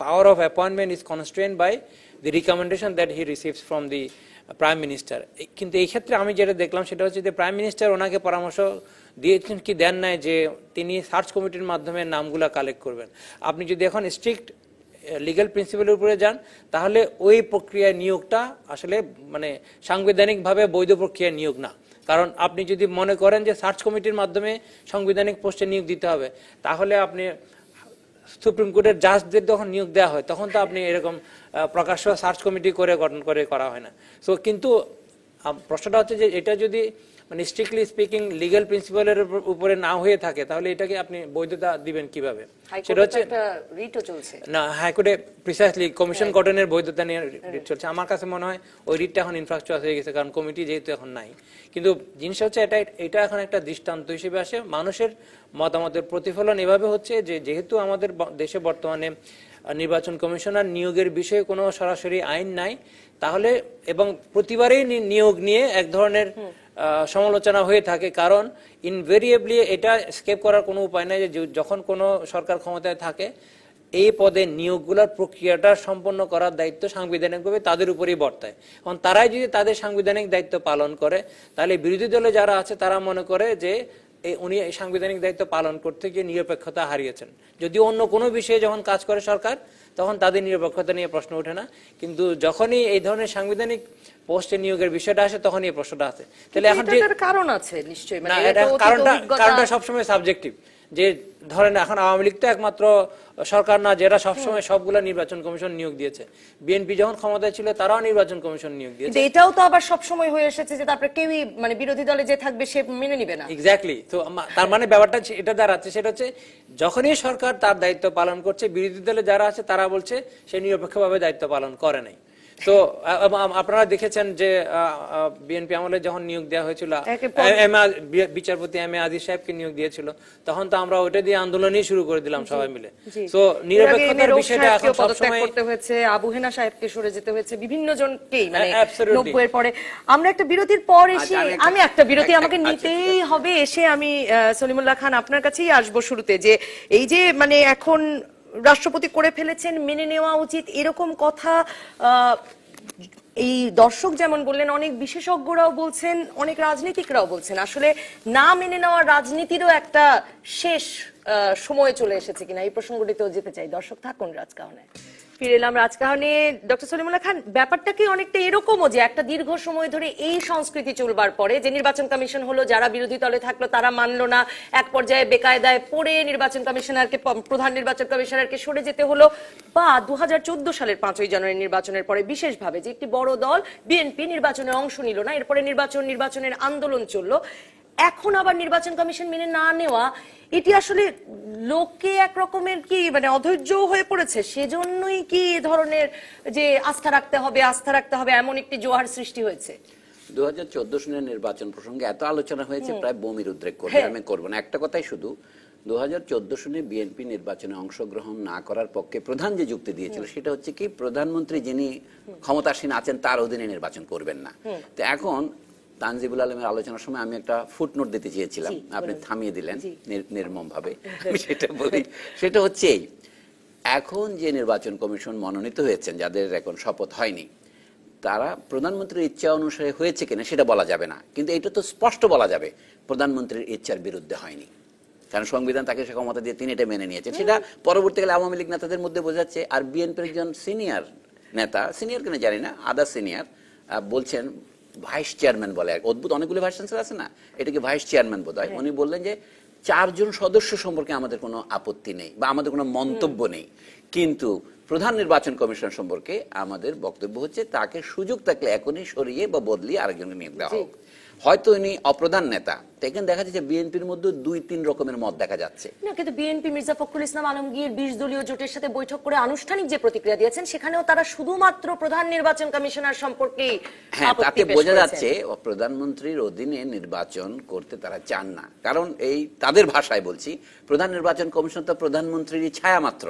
power of appointment is constrained by the recommendation that he receives from the prime minister. কিন্তু এই ক্ষেত্রে আমি যেটা দেখলাম সেটা হচ্ছে যে প্রাইম মিনিস্টার ওনাকে পরামর্শ দিয়েছেন কি দেন নাই যে তিনি সার্চ কমিটির মাধ্যমে নামগুলা কালেক্ট করবেন। আপনি যদি এখন স্ট্রিক্ট লিগ্যাল প্রিন্সিপালের উপরে যান তাহলে ওই প্রক্রিয়ায় নিয়োগটা আসলে মানে সাংবিধানিকভাবে বৈধ প্রক্রিয়া নিয়োগ না। কারণ আপনি যদি মনে করেন যে সার্চ কমিটির মাধ্যমে সাংবিধানিক পোস্টে নিয়োগ দিতে হবে, তাহলে আপনি সুপ্রিম কোর্টের জাজদের যখন নিয়োগ দেওয়া হয় তখন তো আপনি এরকম প্রকাশ্য সার্চ কমিটি করে গঠন করে করা হয় না। সো কিন্তু প্রশ্নটা হচ্ছে যে এটা যদি মানে স্ট্রিক্টলি স্পিকিং লিগ্যাল প্রিন্সিপালের উপরে না হয়ে থাকে তাহলে এটাকে আপনি বৈধতা দিবেন কিভাবে? সেটা হচ্ছে না, হাইকোর্টে প্রিসাইসলি কমিশন গঠনের বৈধতা নিয়ে রিট চলছে। আমার কাছে মনে হয় ওই রিটটা এখন ইনফ্রাস্ট্রাকচার হয়ে গেছে, কারণ কমিটি যেহেতু এখন নাই। কিন্তু জিনিস হচ্ছে এটা এখন একটা দৃষ্টান্ত হিসেবে আসে, মানুষের মতামতের প্রতিফলন এভাবে হচ্ছে যে যেহেতু আমাদের দেশে বর্তমানে নির্বাচন কমিশনার নিয়োগের বিষয়ে কোনো সরাসরি আইন নাই, তাহলে এবং প্রতিবারেই নিয়োগ নিয়ে এক ধরনের সমালোচনা হয়ে থাকে। কারণ ইনভেরিয়েবলি এটা স্কেপ করার কোনো উপায় নাই যে যখন কোনো সরকার ক্ষমতায় থাকে এই পদে নিয়োগগুলোর প্রক্রিয়াটা সম্পন্ন করার দায়িত্ব সাংবিধানিকভাবে তাদের উপরেই বর্তায়। এখন তারাই যদি তাদের সাংবিধানিক দায়িত্ব পালন করে তাহলে বিরোধী দলে যারা আছে তারা মনে করে যে উনি এই সাংবিধানিক দায়িত্ব পালন করতে গিয়ে নিরপেক্ষতা হারিয়েছেন। যদি অন্য কোনো বিষয়ে যখন কাজ করে সরকার তখন তাদের নিরপেক্ষতা নিয়ে প্রশ্ন ওঠে না, কিন্তু যখনই এই ধরনের সাংবিধানিক পোস্টে নিয়োগের বিষয়টা আসে তখন এই প্রশ্নটা আসে। তাহলে এখন যে কারণ আছে নিশ্চয়ই, মানে কারণটা সবসময় সাবজেক্টিভ। যে ধরেন এখন আওয়ামী লীগ তো একমাত্র সরকার না যেটা সবসময় সবগুলা নির্বাচন কমিশন নিয়োগ দিয়েছে, বিএনপি যখন ক্ষমতায় ছিল তারাও নির্বাচন কমিশন নিয়োগ দিয়েছে। এটাও তো আবার সবসময় হয়ে এসেছে যে তারপরে কেউই মানে বিরোধী দলে যে থাকবে সে মেনে নিবে না। এক্স্যাক্টলি। তো তার মানে ব্যাপারটা এটা দাঁড়াচ্ছে সেটা হচ্ছে যখনই সরকার তার দায়িত্ব পালন করছে বিরোধী দলে যারা আছে তারা বলছে সে নিরপেক্ষভাবে দায়িত্ব পালন করে নাই। তো আপনারা দেখেছেন যে বিএনপি আমলে যখন নিয়োগ দেওয়া হয়েছিল বিচারপতি এম এ আজিজ সাহেবকে নিয়োগ দিয়েছিল তখন তো আমরা ওইটা দিয়ে আন্দোলনই শুরু করে দিলাম সবাই মিলে। তো নিরপেক্ষতার বিষয়টা এখন সবসময় করতে হয়েছে, আবু হেনা সাহেবকে সরে যেতে হয়েছে, বিভিন্ন জনকেই মানে 90 এর পরে। আমরা একটা বিরতির পর এসে আমি একটা বিরতি আমাকে নিতেই হবে, এসে আমি সলিমুল্লাহ খান আপনার কাছেই আসবো শুরুতে, যে এই যে মানে এখন রাষ্ট্রপতি করে ফেলেছেন মেনে নেওয়া উচিত এরকম কথা এই দর্শক যেমন বললেন, অনেক বিশেষজ্ঞরাও বলছেন, অনেক রাজনীতিকরাও বলছেন আসলে না মেনে নেওয়া রাজনীতিরও একটা শেষ সময় চলে এসেছে কিনা এই প্রসঙ্গটিতেও যেতে চাই। দর্শক থাকুন রাজকাহনে। ফিরে এলাম রাজকাহনে। ডক্টর সলিমুল্লাহ খান, ব্যাপারটা কি অনেকটা এরকমও যে একটা দীর্ঘ সময় ধরে এই সংস্কৃতি চলবার পরে যে নির্বাচন কমিশন হলো, যারা বিরোধী দলে থাকলো তারা মানলো না, এক পর্যায়ে বেকায়দায় পড়ে নির্বাচন কমিশনারকে প্রধান নির্বাচন কমিশনারকে সরে যেতে হলো, বা 2014 সালের 5ই জানুয়ারি নির্বাচনের পরে বিশেষভাবে যে একটি বড় দল বিএনপি নির্বাচনে অংশ নিল না, এরপরে নির্বাচনের আন্দোলন চললো, এখন আবার নির্বাচন কমিশন মেনে না নেওয়া, এটি আসলে লোকে এক রকমের কি মানে অধৈর্য হয়ে পড়েছে, সেজন্যই কি এ ধরনের যে আস্থা রাখতে হবে এমন একটি জোয়ার সৃষ্টি হয়েছে? 2014 সালের নির্বাচন প্রসঙ্গে এত আলোচনা হয়েছে প্রায় বমির উদ্রেক করবে, আমি করবো না। একটা কথাই শুধু, 2014 সালে বিএনপি নির্বাচনে অংশগ্রহণ না করার পক্ষে প্রধান যে যুক্তি দিয়েছিল সেটা হচ্ছে কি প্রধানমন্ত্রী যিনি ক্ষমতাসীন আছেন তার অধীনে নির্বাচন করবেন না। তো এখন তানজিবুল আলমের আলোচনার সময় আমি একটা ফুটনোট দিতে চেয়েছিলাম, আপনি থামিয়ে দিলেন নির্মম ভাবে। আমি সেটা বলি, সেটা হচ্ছে এখন যে নির্বাচন কমিশন মনোনীত হয়েছেন যাদের এখন শপথ হয়নি, তারা প্রধানমন্ত্রীর ইচ্ছা অনুসারে হয়েছে কিনা সেটা বলা যাবে না, কিন্তু এটা তো স্পষ্ট বলা যাবে প্রধানমন্ত্রীর ইচ্ছার বিরুদ্ধে হয়নি, কারণ সংবিধান তাকে সে ক্ষমতা দিয়ে তিনি এটা মেনে নিয়েছেন। সেটা পরবর্তীকালে আওয়ামী লীগ নেতাদের মধ্যে বোঝাচ্ছে। আর বিএনপির একজন সিনিয়র নেতা, সিনিয়র কিনা জানি না, আদার সিনিয়র, বলছেন ভাইস চেয়ারম্যান বলে, অদ্ভুত অনেকগুলো ভাইস চ্যান্সেলর আছে না, এটাকে ভাইস চেয়ারম্যান বোধ হয়, উনি বললেন যে 4 জন সদস্য সম্পর্কে আমাদের কোনো আপত্তি নেই বা আমাদের কোনো মন্তব্য নেই, কিন্তু প্রধান নির্বাচন কমিশন সম্পর্কে আমাদের বক্তব্য হচ্ছে তাকে সুযোগ থাকলে এখনই সরিয়ে বা বদলিয়ে আরেকজনকে নিয়োগ দেওয়া হোক। হয়তো ইনি অপ্রধান নেতা, এখানে দেখা যাচ্ছে বিএনপির মধ্যে 2-3 রকমের মত দেখা যাচ্ছে না, কিন্তু বিএনপি মির্জা ফখরুল ইসলাম আলমগীর 20 দলীয় জোটের সাথে বৈঠক করে আনুষ্ঠানিক যে প্রতিক্রিয়া দিয়েছেন সেখানেও তারা শুধুমাত্র প্রধান নির্বাচন কমিশনার সম্পর্কে তাতে বোঝা যাচ্ছে প্রধানমন্ত্রীর অধীনে নির্বাচন করতে তারা চান না, কারণ এই তাদের ভাষায় বলছি প্রধান নির্বাচন কমিশন তো প্রধানমন্ত্রীর ছায়া মাত্র,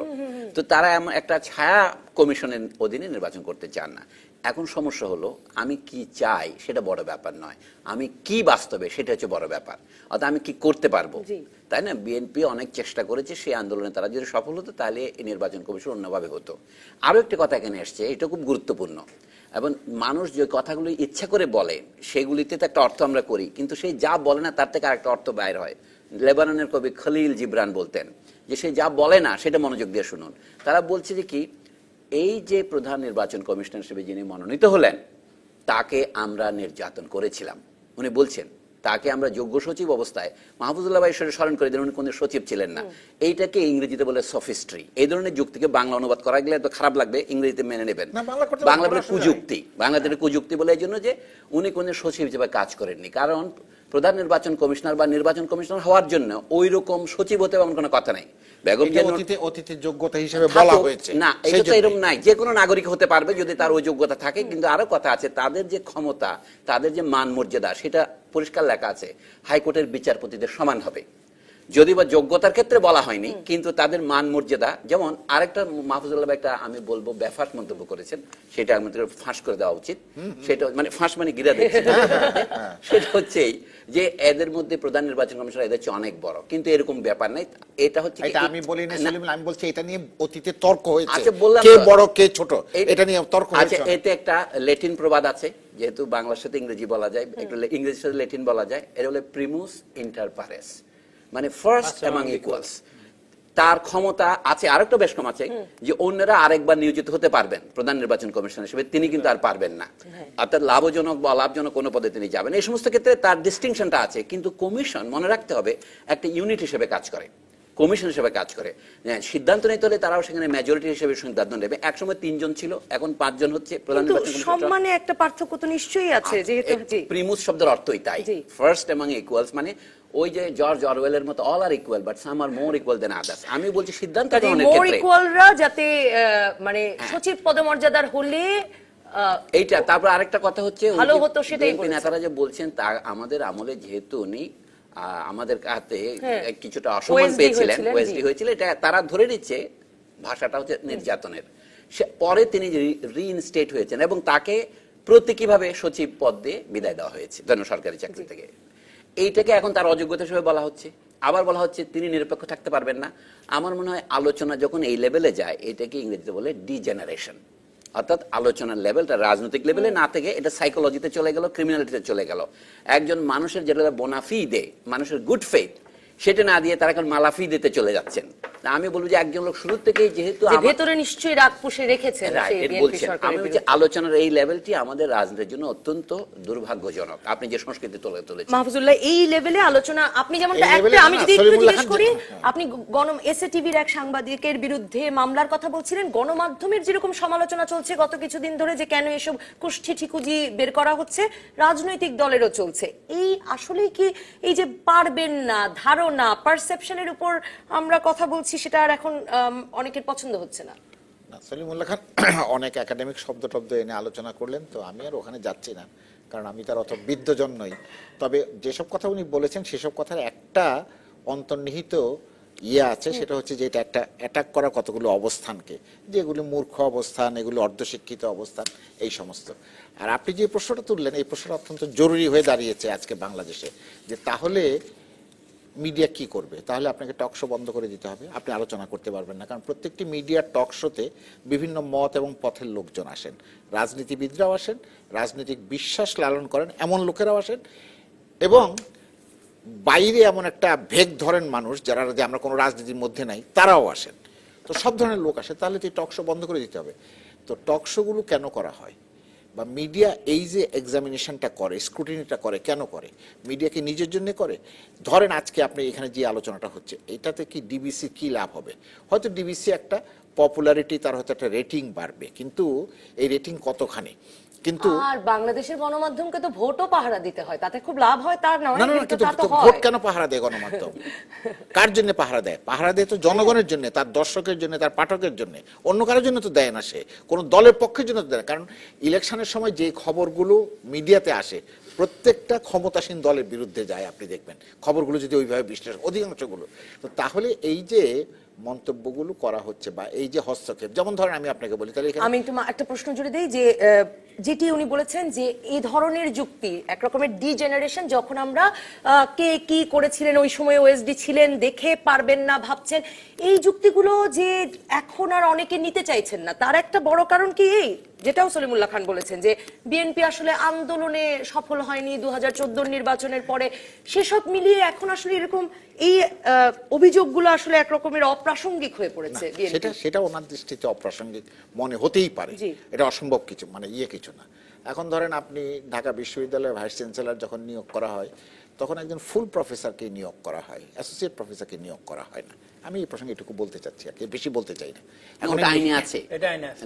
তো তারা একটা ছায়া কমিশনের অধীনে নির্বাচন করতে চান না। এখন সমস্যা হলো আমি কি চাই সেটা বড় ব্যাপার নয়, আমি কি বাস্তবে সেটা হচ্ছে বড় ব্যাপার, অর্থাৎ আমি কি করতে পারবো। তাই না? বিএনপি অনেক চেষ্টা করেছে, সেই আন্দোলনে তারা যদি সফল হতো তাহলে এই নির্বাচন কমিশন অন্যভাবে হতো। আরো একটি কথা এখানে এসছে, এটা খুব গুরুত্বপূর্ণ, এবং মানুষ যে কথাগুলো ইচ্ছা করে বলে সেগুলিতে তো একটা অর্থ আমরা করি, কিন্তু সেই যা বলে না তার থেকে আরেকটা অর্থ বাইর হয়। লেবাননের কবি খলিল জিবরান বলতেন যে সে যা বলে না সেটা মনোযোগ দিয়ে শুনুন। তারা বলছে যে কি, এই যে প্রধান নির্বাচন কমিশনার হিসেবে যিনি মনোনীত হলেন তাকে আমরা নির্যাতন করেছিলাম। উনি বলছেন তাকে আমরা যোগ্য সচিব অবস্থায়, মাহফুজুল্লাহ ভাই স্মরণ করে দেন উনি কোন সচিব ছিলেন না, এইটাকে ইংরেজিতে বলে সফিস্ট্রি। এই ধরনের যুক্তিকে বাংলা অনুবাদ করা গেলে তো খারাপ লাগবে, ইংরেজিতে মেনে নেবেন। বাংলা বলে কুযুক্তি, বাংলাতে কুযুক্তি বলে এই জন্য যে উনি কোন সচিব হিসেবে কাজ করেননি, কারণ প্রধান নির্বাচন কমিশনার বা নির্বাচন কমিশনার হওয়ার জন্য ওই রকম সচিব হতে এমন কোনো কথা নাই। বেগম অতীতের যোগ্যতা হিসেবে বলা হয়েছে না, এটা তো এরকম নাই, যে কোনো নাগরিক হতে পারবে যদি তার ওই যোগ্যতা থাকে। কিন্তু আরো কথা আছে, তাদের যে ক্ষমতা, তাদের যে মান মর্যাদা, সেটা পরিষ্কার লেখা আছে হাইকোর্টের বিচারপতিদের সমান হবে। যদি বা যোগ্যতার ক্ষেত্রে বলা হয়নি, কিন্তু তাদের মান মর্যাদা, যেমন আরেকটা মাহফুজুল্লাহ ভাই একটা আমি বলবো বেফাস মন্তব্য করেছেন, সেটা আমাদের ফাঁস করে দেওয়া উচিত। সেটা মানে ফাঁস মানে গিরা দিচ্ছে, সেটা হচ্ছে যে এদের মধ্যে প্রধান নির্বাচন কমিশনার এদের চেয়ে অনেক বড়, কিন্তু এরকম ব্যাপার নাই। এটা হচ্ছে আমি বলি না সলিম, আমি বলছি এটা নিয়ে অতীতে তর্ক হয়েছে, আচ্ছা বললাম কে বড় কে ছোট, এটা নিয়ে তর্ক হয়েছে। আচ্ছা, এতে একটা ল্যাটিন প্রবাদ আছে, যেহেতু বাংলার সাথে ইংরেজি বলা যায়, একটু ইংরেজির সাথে ল্যাটিন বলা যায়, এটা হলো প্রিমুস ইন্টার পারেস, মানে ফার্স্ট অ্যামং ইকুয়ালস। তার ক্ষমতা আছে, আরেকটা বেশ কম আছে, যে অন্যরা আরেকবার নিয়োজিত হতে পারবেন প্রধান নির্বাচন কমিশনার হিসেবে, তিনি কিন্তু আর পারবেন না। অর্থাৎ লাভজনক বা অলাভজনক কোনো পদে তিনি যাবেন, এই সমস্ত ক্ষেত্রে তার ডিস্টিংশনটা আছে। কিন্তু কমিশন মনে রাখতে হবে একটা ইউনিট হিসেবে কাজ করে, কমিশন হিসেবে কাজ করে। সিদ্ধান্ত নিতে হলে তারাও সেখানে মেজরিটি হিসেবে সিদ্ধান্ত নেবে। একসময় 3 জন ছিল, এখন 5 জন হচ্ছে প্রধান নির্বাচন কমিশনার। সম্মানে একটা পার্থক্য তো নিশ্চয়ই আছে, যেহেতু প্রিমুস শব্দের অর্থই তাই, ফার্স্ট অ্যামং ইকুয়ালস, মানে ওই যে জর্জ অরওয়েলের মতো all are equal but some are more equal than others. আমি বলছি সিদ্ধান্ত গ্রহণের ক্ষেত্রে মোর ইকুয়ালরা যাতে সচিব পদমর্যাদার হলে এইটা। তারপর আরেকটা কথা হচ্ছে ভালো হতো, সেটাই নেতারা যে বলছেন তা আমাদের আমলে যেহেতু উনি আমাদের হাতে কিছুটা অসম্মান পেয়েছিলেন, ওএসডি হয়েছিল, এটা তারা ধরে নিচ্ছে ভাষাটা হচ্ছে নির্যাতনের। পরে তিনি রিইনস্টেট হয়েছেন এবং তাকে প্রতীকীভাবে সচিব পদ দিয়ে বিদায় দেওয়া হয়েছে সরকারি চাকরি থেকে। এইটাকে এখন তার অযোগ্যতা হিসেবে বলা হচ্ছে, আবার বলা হচ্ছে তিনি নিরপেক্ষ থাকতে পারবেন না। আমার মনে হয় আলোচনা যখন এই লেভেলে যায়, এটাকে ইংরেজিতে বলে ডিজেনারেশন, অর্থাৎ আলোচনার লেভেলটা রাজনৈতিক লেভেলে না থেকে এটা সাইকোলজিতে চলে গেল, ক্রিমিনালিটিতে চলে গেল। একজন মানুষের যেটা বোনাফি দে, মানুষের গুড ফেথ, সেটা না দিয়ে তারা এখন মালাফি দিতে চলে যাচ্ছেন। আমি বলবো যে একজন লোক শুরু থেকেই যেহেতু ভেতরে নিশ্চয়ই রাগ পুষে রেখেছেন, আমি বলছি আলোচনার এই লেভেলটি আমাদের রাজনীতির জন্য অত্যন্ত দুর্ভাগ্যজনক। আপনি যে সংস্কৃতি তুলেছেন মাহফুজুল্লাহ, এই লেভেলে আলোচনা আপনি যেমনটা একটা, আমি যদি একটু জিজ্ঞেস করি, আপনি এসএ টিভির এক সাংবাদিকের বিরুদ্ধে মামলার কথা বলছিলেন, গণমাধ্যমের যেরকম সমালোচনা চলছে গত কিছুদিন ধরে যে কেন এসব কুষ্ঠি ঠিকুজি বের করা হচ্ছে, রাজনৈতিক দলেরও চলছে। এই আসলে কি এই যে পারবেন না, ধারণা, পারসেপশনের উপর আমরা কথা বলছি, সেটা আর এখন অনেকের পছন্দ হচ্ছে না। সলিমুল্লাহ খান অনেক একাডেমিক শব্দ টব্দ এনে আলোচনা করলেন, তো আমি আর ওখানে যাচ্ছি না, কারণ আমি তার অত বিদ্বজন নই। তবে যেসব কথা উনি বলেছেন সেসব কথার একটা অন্তর্নিহিত আছে, সেটা হচ্ছে যে এটা একটা অ্যাটাক করা কতগুলো অবস্থানকে, যেগুলো মূর্খ অবস্থান, এগুলো অর্ধশিক্ষিত অবস্থান, এই সমস্ত। আর আপনি যে প্রশ্নটা তুললেন, এই প্রশ্নটা অত্যন্ত জরুরি হয়ে দাঁড়িয়েছে আজকে বাংলাদেশে, যে তাহলে মিডিয়া কি করবে? তাহলে আপনাকে টক শো বন্ধ করে দিতে হবে, আপনি আলোচনা করতে পারবেন না। কারণ প্রত্যেকটি মিডিয়ার টক শোতে বিভিন্ন মত এবং পথের লোকজন আসেন, রাজনীতিবিদরাও আসেন, রাজনৈতিক বিশ্বাস লালন করেন এমন লোকেরাও আসেন, এবং বাইরে এমন একটা ভেগ ধরেন মানুষ যারা যে আমরা কোনো রাজনীতির মধ্যে নাই, তারাও আসেন। তো সব ধরনের লোক আসে, তাহলে তো টক শো বন্ধ করে দিতে হবে। তো টক শোগুলো কেন করা হয়, বা মিডিয়া এই যে এক্সামিনেশনটা করে, স্ক্রুটিনিটা করে, কেন করে? মিডিয়াকে নিজের জন্য করে? ধরেন আজকে আপনি এখানে যে আলোচনাটা হচ্ছে, এটাতে কি ডিবিসি কি লাভ হবে? হয়তো ডিবিসি একটা পপুলারিটি, তার হয়তো একটা রেটিং বাড়বে, কিন্তু এই রেটিং কতখানি? কিন্তু আর বাংলাদেশের গণমাধ্যমকে তো ভোটও পাহারা দিতে হয়, তাতে খুব লাভ হয় তার নয়, কিন্তু ভোট কেন পাহারা দেয় গণমাধ্যম? কার জন্য পাহারা দেয়? পাহারা দেয় তো জনগণের জন্য, তার দর্শকের জন্য, তার পাঠকের জন্য, অন্য কারোর জন্য তো দেয় না। সে কোনো দলের পক্ষের জন্য তো দেয় না। কারণ ইলেকশনের সময় যে খবরগুলো মিডিয়াতে আসে, প্রত্যেকটা ক্ষমতাসীন দলের বিরুদ্ধে যায়। আপনি দেখবেন খবরগুলো যদি ওইভাবে বিশ্লেষণ, অধিকাংশগুলো। তো তাহলে এই যে মন্তব্যগুলো করা হচ্ছে বা এই যে হস্তক্ষেপ, যেমন ধরেন আমি আপনাকে বলি, তাহলে এখানে আমি একটু একটা প্রশ্ন জুড়ে দেই যে যেটি উনি বলেছেন যে এই ধরনের যুক্তি এক রকমের ডিজেনারেশন, যখন আমরা কে কি করেছিলেন ওই সময় ওএসডি ছিলেন দেখে পারবেন না ভাবছেন, এই যুক্তিগুলো যে এখন আর অনেকে নিতে চাইছেন না, তার একটা বড় কারণ কি এই, যেটাও সলিমুল্লাহ খান বলেছেন যে বিএনপি আসলে আন্দোলনে সফল হয়নি 2014 নির্বাচনের পরে, সেসব মিলিয়ে এখন আসলে এরকম এই অভিযোগগুলো আসলে এক রকমের অপ্রাসঙ্গিক হয়ে পড়েছে বিএনপি। সেটা ওনার দৃষ্টিতে অপ্রাসঙ্গিক মনে হতেই পারে, এটা অসম্ভব কিছু মানে কিছু না। এখন ধরেন আপনি ঢাকা বিশ্ববিদ্যালয়ের ভাইস চ্যান্সেলর যখন নিয়োগ করা হয় তখন একজন ফুল প্রফেসরকে নিয়োগ করা হয়, অ্যাসোসিয়েট প্রফেসরকে নিয়োগ করা হয় না। আমি এই প্রসঙ্গে এটুকু বলতে চাচ্ছি, আর কি বেশি বলতে চাই না। এখন আইনে আছে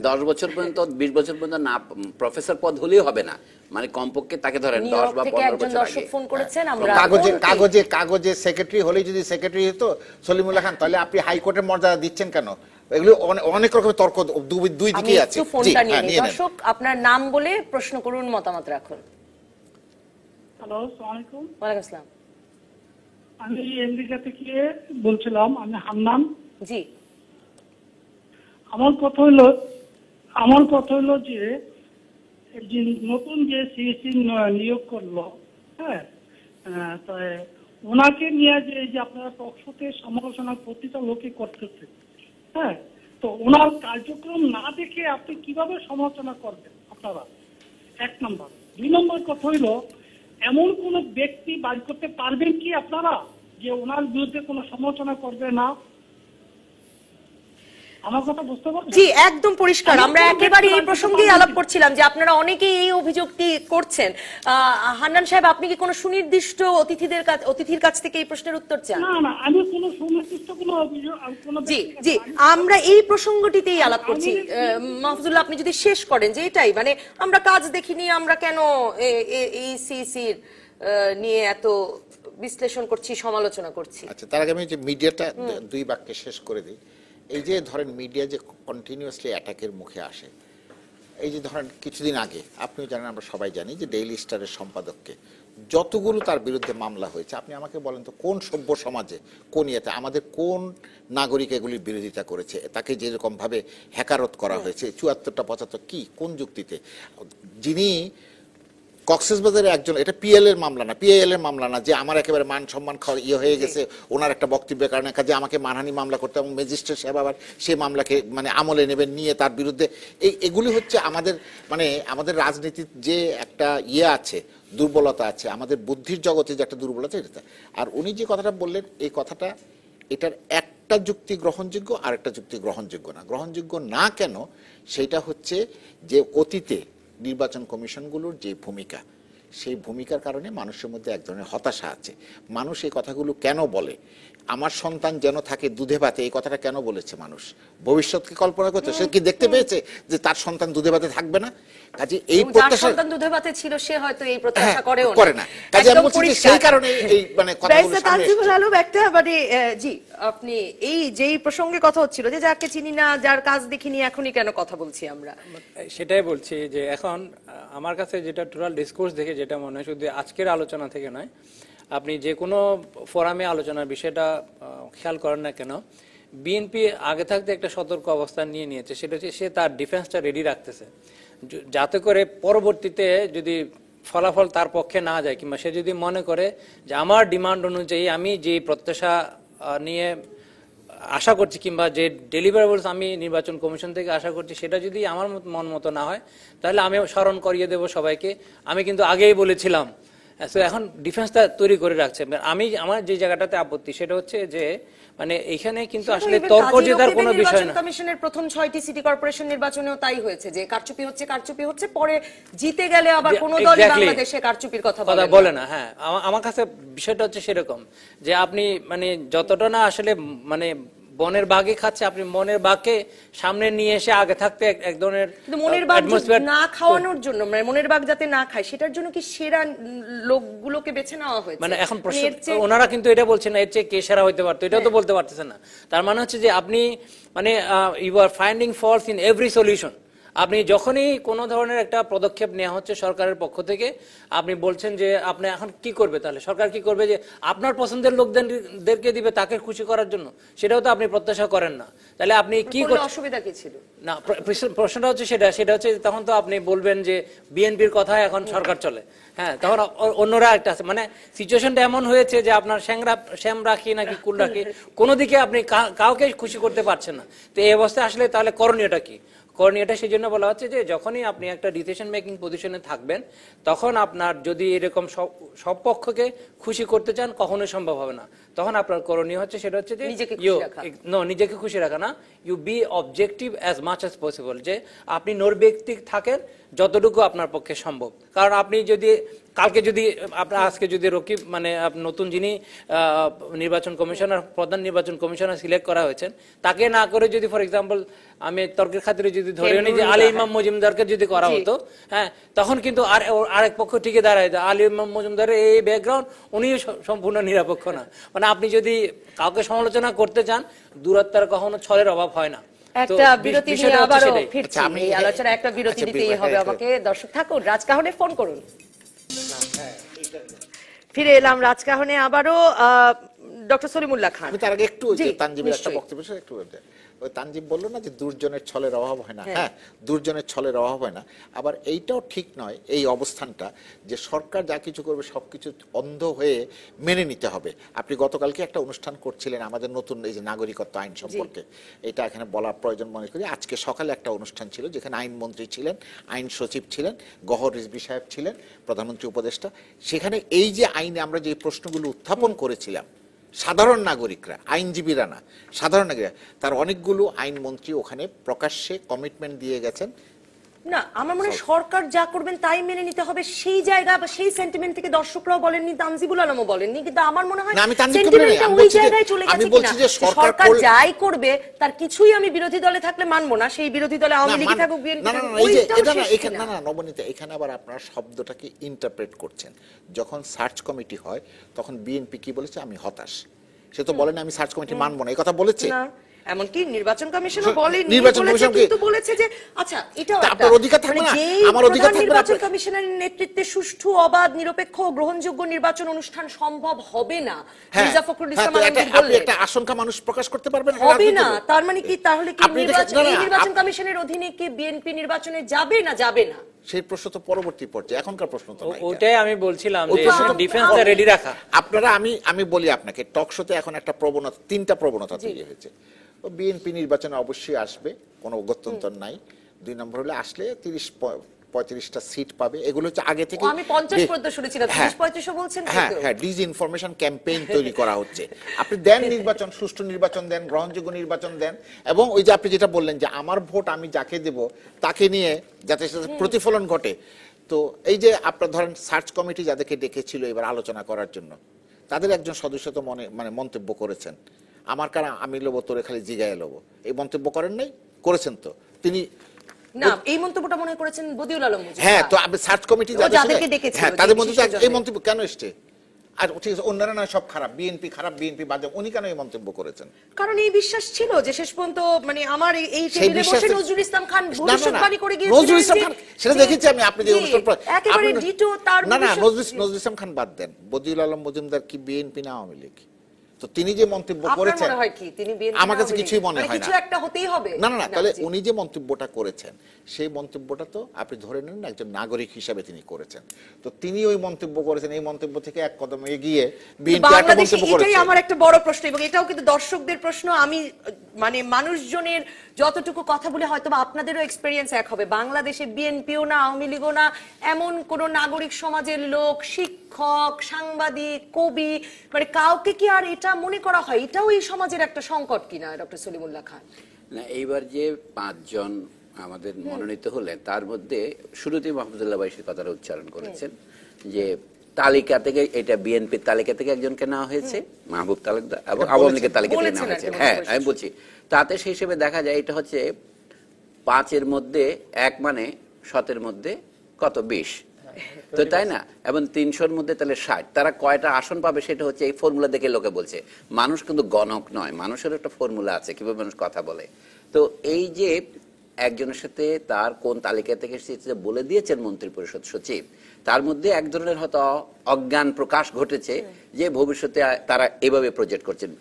10 বছর পর্যন্ত 20 বছর পর্যন্ত না প্রফেসর পদ হলেও হবে না, মানে কমপক্ষে তাকে ধরেন 10 বা 15 বছর আগে ফোন করেছেন, আমরা কাগজে সেক্রেটারি হলেই যদি সেক্রেটারি হতো সলিমুল্লাহ খান, তাহলে আপনি হাইকোর্টের মর্যাদা দিচ্ছেন কেন? এগুলো অনেক রকমের তর্ক দুই দিকেই আছে। দর্শক আপনার নাম বলে প্রশ্ন করুন, মতামত রাখুন। হ্যালো, আসসালামু আলাইকুম। ওয়ালাইকুম আসসালাম। আমি আমেরিকা থেকে বলছিলাম, আমি হান্নান। জি, আমার কথা হলো যে এই যে নতুন যে সিএসি নিয়োগ করলো, হ্যাঁ, তাই ওনাকে নিয়ে যে এই যে আপনারা টকশোতে সমালোচনা প্রতিটা লোকে করতেছে, হ্যাঁ, তো ওনার কার্যক্রম না দেখে আপনি কিভাবে সমালোচনা করবেন আপনারা? 1 নম্বর। 2 নম্বর কথা হইলো, এমন কোন ব্যক্তি বাদ করতে পারবেন কি আপনারা যে ওনার বিরুদ্ধে কোনো সমালোচনা করবে না? আমার কথা বুঝতে পারছেন? জি, একদম পরিষ্কার। আমরা একেবারে এই প্রসঙ্গেই আলাপ করছিলাম যে আপনারা অনেকেই এই অভিযোগটি করছেন। হান্নান সাহেব, আপনি কি কোনো সুনির্দিষ্ট অতিথির কাছ থেকে এই প্রশ্নের উত্তর চান? না, আমি কোনো সুনির্দিষ্ট কোনো অভিযোগ জি, আমরা এই প্রসঙ্গটিতেই আলাপ করছি। মাহফুজুল্লাহ, আপনি যদি শেষ করেন যে এটাই, মানে আমরা কাজ দেখিনি, আমরা কেন এই সিসির নিয়ে এত বিশ্লেষণ করছি, সমালোচনা করছি। আচ্ছা, তার আগে আমি যে মিডিয়াটা 2 বাক্যে শেষ করে দিই। এই যে ধরেন মিডিয়া যে কন্টিনিউয়াসলি অ্যাটাকের মুখে আসে, এই যে ধরেন কিছুদিন আগে আপনিও জানেন, আমরা সবাই জানি যে ডেইলি স্টারের সম্পাদককে যতগুলো তার বিরুদ্ধে মামলা হয়েছে, আপনি আমাকে বলেন তো কোন সভ্য সমাজে, কোন ইয়েতে, আমাদের কোন নাগরিক এগুলির বিরোধিতা করেছে? তাকে যেরকম ভাবে হ্যাকারত করা হয়েছে 74টা 75 কি কোন যুক্তিতে? যিনি কক্সবাজারে একজন, এটা পিএল এর মামলা না, পিএল এর মামলা না যে আমার একেবারে মান সম্মান হয়ে গেছে ওনার একটা বক্তব্যের কারণে, কাজে আমাকে মানহানি মামলা করতে, এবং ম্যাজিস্ট্রেট সাহেব আবার সেই মামলাকে মানে আমলে নেবেন, নিয়ে তার বিরুদ্ধে এগুলি হচ্ছে আমাদের রাজনীতির যে একটা আছে, দুর্বলতা আছে, আমাদের বুদ্ধির জগতে যে একটা দুর্বলতা, এটা। আর উনি যে কথাটা বললেন, এই কথাটা, এটার একটা যুক্তি গ্রহণযোগ্য আর একটা যুক্তি গ্রহণযোগ্য না। গ্রহণযোগ্য না কেন? সেটা হচ্ছে যে অতীতে নির্বাচন কমিশনগুলোর যে ভূমিকা, সেই ভূমিকার কারণে মানুষের মধ্যে এক ধরনের হতাশা আছে। মানুষ এই কথাগুলো কেন বলে? আমার সন্তান যেন থাকে দুধে ভাতে, এই কথাটা কেন বলেছে মানুষ? ভবিষ্যৎকে কল্পনা করতে, সে কি দেখতে পেয়েছে যে তার সন্তান দুধে ভাতে থাকবে না? কাজে এই প্রত্যাশা, সন্তান দুধে ভাতে ছিল, সে হয়তো এই প্রত্যাশা করে না। কাজে আমি বলছি সেই কারণে এই মানে কথাগুলো একটা মানে জি, আপনি এই যেই প্রসঙ্গে কথা হচ্ছিল যে যাকে চিনি না, যার কাজ দেখিনি, এখনই কেন কথা বলছি আমরা, সেটাই বলছি যে এখন আমার কাছে যেটা টোটাল ডিসকোর্স দেখে যেটা মনে হয়, শুধু আজকের আলোচনা থেকে নয়, আপনি যে কোনো ফোরামে আলোচনার বিষয়টা খেয়াল করেন না কেন, বিএনপি আগে থাকতে একটা সতর্ক অবস্থান নিয়েছে, সেটা হচ্ছে সে তার ডিফেন্সটা রেডি রাখতেছে, যাতে করে পরবর্তীতে যদি ফলাফল তার পক্ষে না যায়, কিংবা সে যদি মনে করে যে আমার ডিমান্ড অনুযায়ী আমি যে প্রত্যাশা নিয়ে আশা করছি, কিংবা যে ডেলিভারেবলস আমি নির্বাচন কমিশন থেকে আশা করছি, সেটা যদি আমার মন মতো না হয়, তাহলে আমি স্মরণ করিয়ে দেব সবাইকে, আমি কিন্তু আগেই বলেছিলাম। এখন ডিফেন্সটা তৈরি করে রাখছে। আমার যে জায়গাটাতে আপত্তি, সেটা হচ্ছে যে মানে এখানে কিন্তু আসলে তর্ক জেতার কোনো বিষয় না। কমিশনের প্রথম 6টি সিটি কর্পোরেশন নির্বাচনেও তাই হয়েছে যে কারচুপি হচ্ছে, পরে জিতে গেলে আবার কোন দলই বাংলাদেশে কারচুপির কথা বলে না। হ্যাঁ, আমার কাছে বিষয়টা হচ্ছে সেরকম যে আপনি মানে যতটা না আসলে মানে বনের বাঘে খাচ্ছে, আপনি মনের বাঘকে সামনে নিয়ে এসে আগে থাকতে এক ধরনের মনের বাঘ না খাওয়ানোর জন্য, মানে মনের বাঘ যাতে না খায় সেটার জন্য কি সেরা লোকগুলোকে বেছে নেওয়া হয়েছে? মানে এখন ওনারা কিন্তু এটা বলছেন না এর চেয়ে কে সেরা হইতে পারতো, এটাও তো বলতে পারতেছেন না। তার মানে হচ্ছে যে আপনি মানে you are finding faults in every solution. আপনি যখনই কোনো ধরনের একটা পদক্ষেপ নেওয়া হচ্ছে সরকারের পক্ষ থেকে, আপনি বলছেন যে আপনি এখন কি করবে, তাহলে সরকার কি করবে যে আপনার পছন্দের লোকদেরকে দিবে তাকে খুশি করার জন্য, সেটাও তো আপনি প্রত্যাশা করেন না। তাহলে আপনি কি করলে অসুবিধা কি ছিল? না, প্রশ্নটা হচ্ছে সেটা হচ্ছে তখন তো আপনি বলবেন যে বিএনপির কথায় এখন সরকার চলে। হ্যাঁ, তখন অন্যরা একটা আছে, মানে সিচুয়েশনটা এমন হয়েছে যে আপনার শ্যাম রাখি নাকি কুল রাখি, কোনো দিকে আপনি কাউকে খুশি করতে পারছেন না। তো এই অবস্থায় আসলে তাহলে করণীয়টা কি? করণীয়টা সেই জন্য বলা হচ্ছে যে যখনই আপনি একটা ডিসিশন মেকিং পজিশনে থাকবেন, তখন আপনার যদি এরকম সব পক্ষকে খুশি করতে চান, কখনোই সম্ভব হবে না। তখন আপনার করণীয় হচ্ছে সেটা হচ্ছে যে নিজেকে খুশি রাখা না, you be objective as much as possible, যে আপনি নৈর্ব্যক্তিক থাকেন যতটুকু আপনার পক্ষে সম্ভব। কারণ আপনি যদি কালকে যদি আপনার আজকে যদি রকিব মানে নতুন যিনি নির্বাচন কমিশনার, প্রধান নির্বাচন কমিশনার সিলেক্ট করা হয়েছেন, তাকে না করে যদি ফর এক্সাম্পল আমি তর্কের খাতিরে যদি ধরে নিই যে আলী ইমাম মজুমদারকে যদি করা হতো, হ্যাঁ, তখন কিন্তু আরেক পক্ষ ঠিকই দাঁড়ায় আলী ইমাম মজুমদারের এই ব্যাকগ্রাউন্ড, উনি সম্পূর্ণ নিরপেক্ষ না। মানে আপনি যদি কাউকে সমালোচনা করতে চান, দূরত্বের কখনো ছলের অভাব হয় না। একটা বিরতি নিয়ে আবারও ফিরছি, এই আলোচনা একটা বিরতি দিতেই হবে আমাকে। দর্শক থাকুন, রাজকাহনে ফোন করুন। ফিরে এলাম রাজকাহনে আবারও। ডক্টর সলিমুল্লাহ খান, আমি তার আগে একটু তানজিমের একটা বক্তব্য একটু ওই তানজিম বললো না যে দুর্জনের ছলের অভাব হয় না। হ্যাঁ, দুর্জনের ছলের অভাব হয় না। আবার এইটাও ঠিক নয় এই অবস্থানটা যে সরকার যা কিছু করবে সবকিছু অন্ধ হয়ে মেনে নিতে হবে। আপনি গতকালকে একটা অনুষ্ঠান করছিলেন আমাদের নতুন এই যে নাগরিকত্ব আইন সম্পর্কে, এটা এখানে বলার প্রয়োজন মনে করি। আজকে সকালে একটা অনুষ্ঠান ছিল যেখানে আইনমন্ত্রী ছিলেন, আইন সচিব ছিলেন, গহর রিজভী সাহেব ছিলেন, প্রধানমন্ত্রী উপদেষ্টা। সেখানে এই যে আইনে আমরা যে প্রশ্নগুলো উত্থাপন করেছিলাম, সাধারণ নাগরিকরা, আইনজীবীরা না, সাধারণ নাগরিকরা, তার অনেকগুলো আইনমন্ত্রী ওখানে প্রকাশ্যে কমিটমেন্ট দিয়ে গেছেন। না, আমার মনে হয় সরকার যা করবেন তাই মেনে নিতে হবে, সেই জায়গা বা সেই সেন্টিমেন্ট থেকে দর্শকরাও বলেননি, তানজিবুল আলমও বলেননি। কিন্তু আমার মনে হয় সেন্টিমেন্টটা ওই জায়গায় চলে গেছে কিনা, সরকার যাই করবে তার কিছুই আমি বিরোধী দলে থাকলে মানবো না, সেই বিরোধী দলে আওয়ামী লীগ থাকুক, বিএনপি থাকুক। না, নবনীতা, এখানে আবার আপনারা শব্দটাকে ইন্টারপ্রেট করছেন। যখন সার্চ কমিটি হয় তখন বিএনপি কি বলেছে? আমি হতাশ। সে তো বলেন আমি সার্চ কমিটি মানবো না, এই কথা বলেছে। এমনকি নির্বাচন কমিশনও বলেনি, নির্বাচন কমিশন কিন্তু বলেছে যে আচ্ছা এটাও আপনার অধিকার থাকবে না, আমার অধিকার থাকবে না। নির্বাচন কমিশনের নেতৃত্বে সুষ্ঠু, অবাধ, নিরপেক্ষ ও গ্রহণযোগ্য নির্বাচন অনুষ্ঠান সম্ভব হবে না। মির্জা ফখরুল ইসলাম আলমগীর বললেন একটা আশঙ্কা মানুষ প্রকাশ করতে পারবেন হবে না। তার মানে কি তাহলে কি নির্বাচন কমিশনের অধীনে কি বিএনপি নির্বাচনে যাবে না যাবে না? সেই প্রশ্ন তো পরবর্তী পর্যায়ে, এখনকার প্রশ্ন তো নাই। ওটাই আমি বলছিলাম যে ডিফেন্সটা রেডি রাখা। আপনারা আমি বলি আপনাকে, টক শোতে এখন একটা প্রবণতা, তিনটা প্রবণতা তৈরি হয়েছে। বিএনপি নির্বাচনে অবশ্যই আসবে, কোনো গত্যন্তর নাই। 2 নম্বর হলে আসলে 30-35টা সিট পাবে। এগুলো হচ্ছে আগে থেকে আমি 50 পর্যন্ত শুনেছিলাম, 30-35 বলছেন। হ্যাঁ, ডিসইনফরমেশন ক্যাম্পেইন তৈরি করা হচ্ছে। আপনি দেন নির্বাচন, সুষ্ঠু নির্বাচন দেন, গ্রহণযোগ্য নির্বাচন দেন, এবং ওই যে আপনি যেটা বললেন যে আমার ভোট আমি যাকে দেব তাকে নিয়ে যাতে প্রতিফলন ঘটে। তো এই যে আপনার ধরেন সার্চ কমিটি যাদেরকে ডেকেছিল এবার আলোচনা করার জন্য, তাদের একজন সদস্য তো মন্তব্য করেছেন, আমার কারণ আমি লোবো তোরে খালি জিগায় লোবো, এই মন্তব্য করেন নাই? করেছেন তো তিনি। না, এই মন্তব্যটা মনে করেছেন বদিউল আলম। হ্যাঁ, তো আপনি সার্চ কমিটি যাদেরকে ডেকেছিল তাদের মধ্যে এই মন্তব্য কেন এসছে? আর ঠিক আছে, অন্যরা না সব খারাপ, বিএনপি খারাপ, বিএনপি বাজে, উনি কেন এই মন্তব্য করেছেন? কারণ এই বিশ্বাস ছিল যে শেষ পর্যন্ত মানে আমার এই টেবিলে বসে নজরুল ইসলাম খান ভবিষ্যৎবাণী করে গিয়েছিলেন। নজরুল ইসলাম খান, সেটা দেখেছি আমি, আপনি যে অনুষ্ঠান একেবারে ডিটো তার। না, নজরুল ইসলাম খান বাদ দেন, বদিউল আলম মজুমদার কি বিএনপি না আওয়ামী লীগ? তো তিনি যে মন্তব্য করেছেন আমার কাছে কিছুই মনে হয় না। কিছু একটা হতেই হবে। না, তাহলে উনি যে মন্তব্যটা করেছেন সেই মন্তব্যটা তো আপনি ধরে নেন একজন নাগরিক হিসাবে তিনি করেছেন। তো তিনি ওই মন্তব্য করেছেন, এই মন্তব্য থেকে এক কদম এগিয়ে বিএনপি একটা মন্তব্য করেছে। এটাই আমার একটা বড় প্রশ্ন, এবং এটাও কিন্তু দর্শকদের প্রশ্ন। আমি মানে মানুষজনের যতটুকু কথা বলে হয়তো আপনাদেরও এক্সপেরিয়েন্স এক হবে, বাংলাদেশে বিএনপিও না আওয়ামী লীগও না, এমন কোন নাগরিক সমাজের লোক, শিক্ষক, সাংবাদিক, কবি, মানে কাউকে কি আর এটা মনে করা হয় এটাও এই সমাজের একটা সংকট কিনা? ডক্টর সলিমুল্লাহ খান। না, এইবার যে 5 জন আমাদের মনোনীত হলেন তার মধ্যে শুরুতেই মাহমুদুল্লাহ বাইশির কথাটা উচ্চারণ করেছেন যে তালিকা থেকে, এটা বিএনপির তালিকা থেকে একজনকে নেওয়া হয়েছে, মাহবুব তালুকদার, এবং আওয়ামী লীগের তালিকা থেকে নেওয়া হয়েছে। হ্যাঁ, আমি বলছি তাতে সেই হিসেবে দেখা যায় এটা হচ্ছে 5-এর মধ্যে 1 মানে 7-এর মধ্যে কত 20, তো তাই না? এবং 300-র মধ্যে তাহলে 60। তারা কয়টা আসন পাবে সেটা হচ্ছে এই ফর্মুলা দেখে লোকে বলছে। মানুষ কিন্তু গণক নয়, মানুষের একটা ফর্মুলা আছে কিভাবে মানুষ কথা বলে। তো এই যে একজনের সাথে তার কোন তালিকা থেকে এসেছে বলে দিয়েছেন মন্ত্রিপরিষদ সচিব, তার মধ্যে এক ধরনের হয়তো অজ্ঞান প্রকাশ ঘটেছে যে ভবিষ্যতে তারা এভাবে প্রজেক্ট করছেন।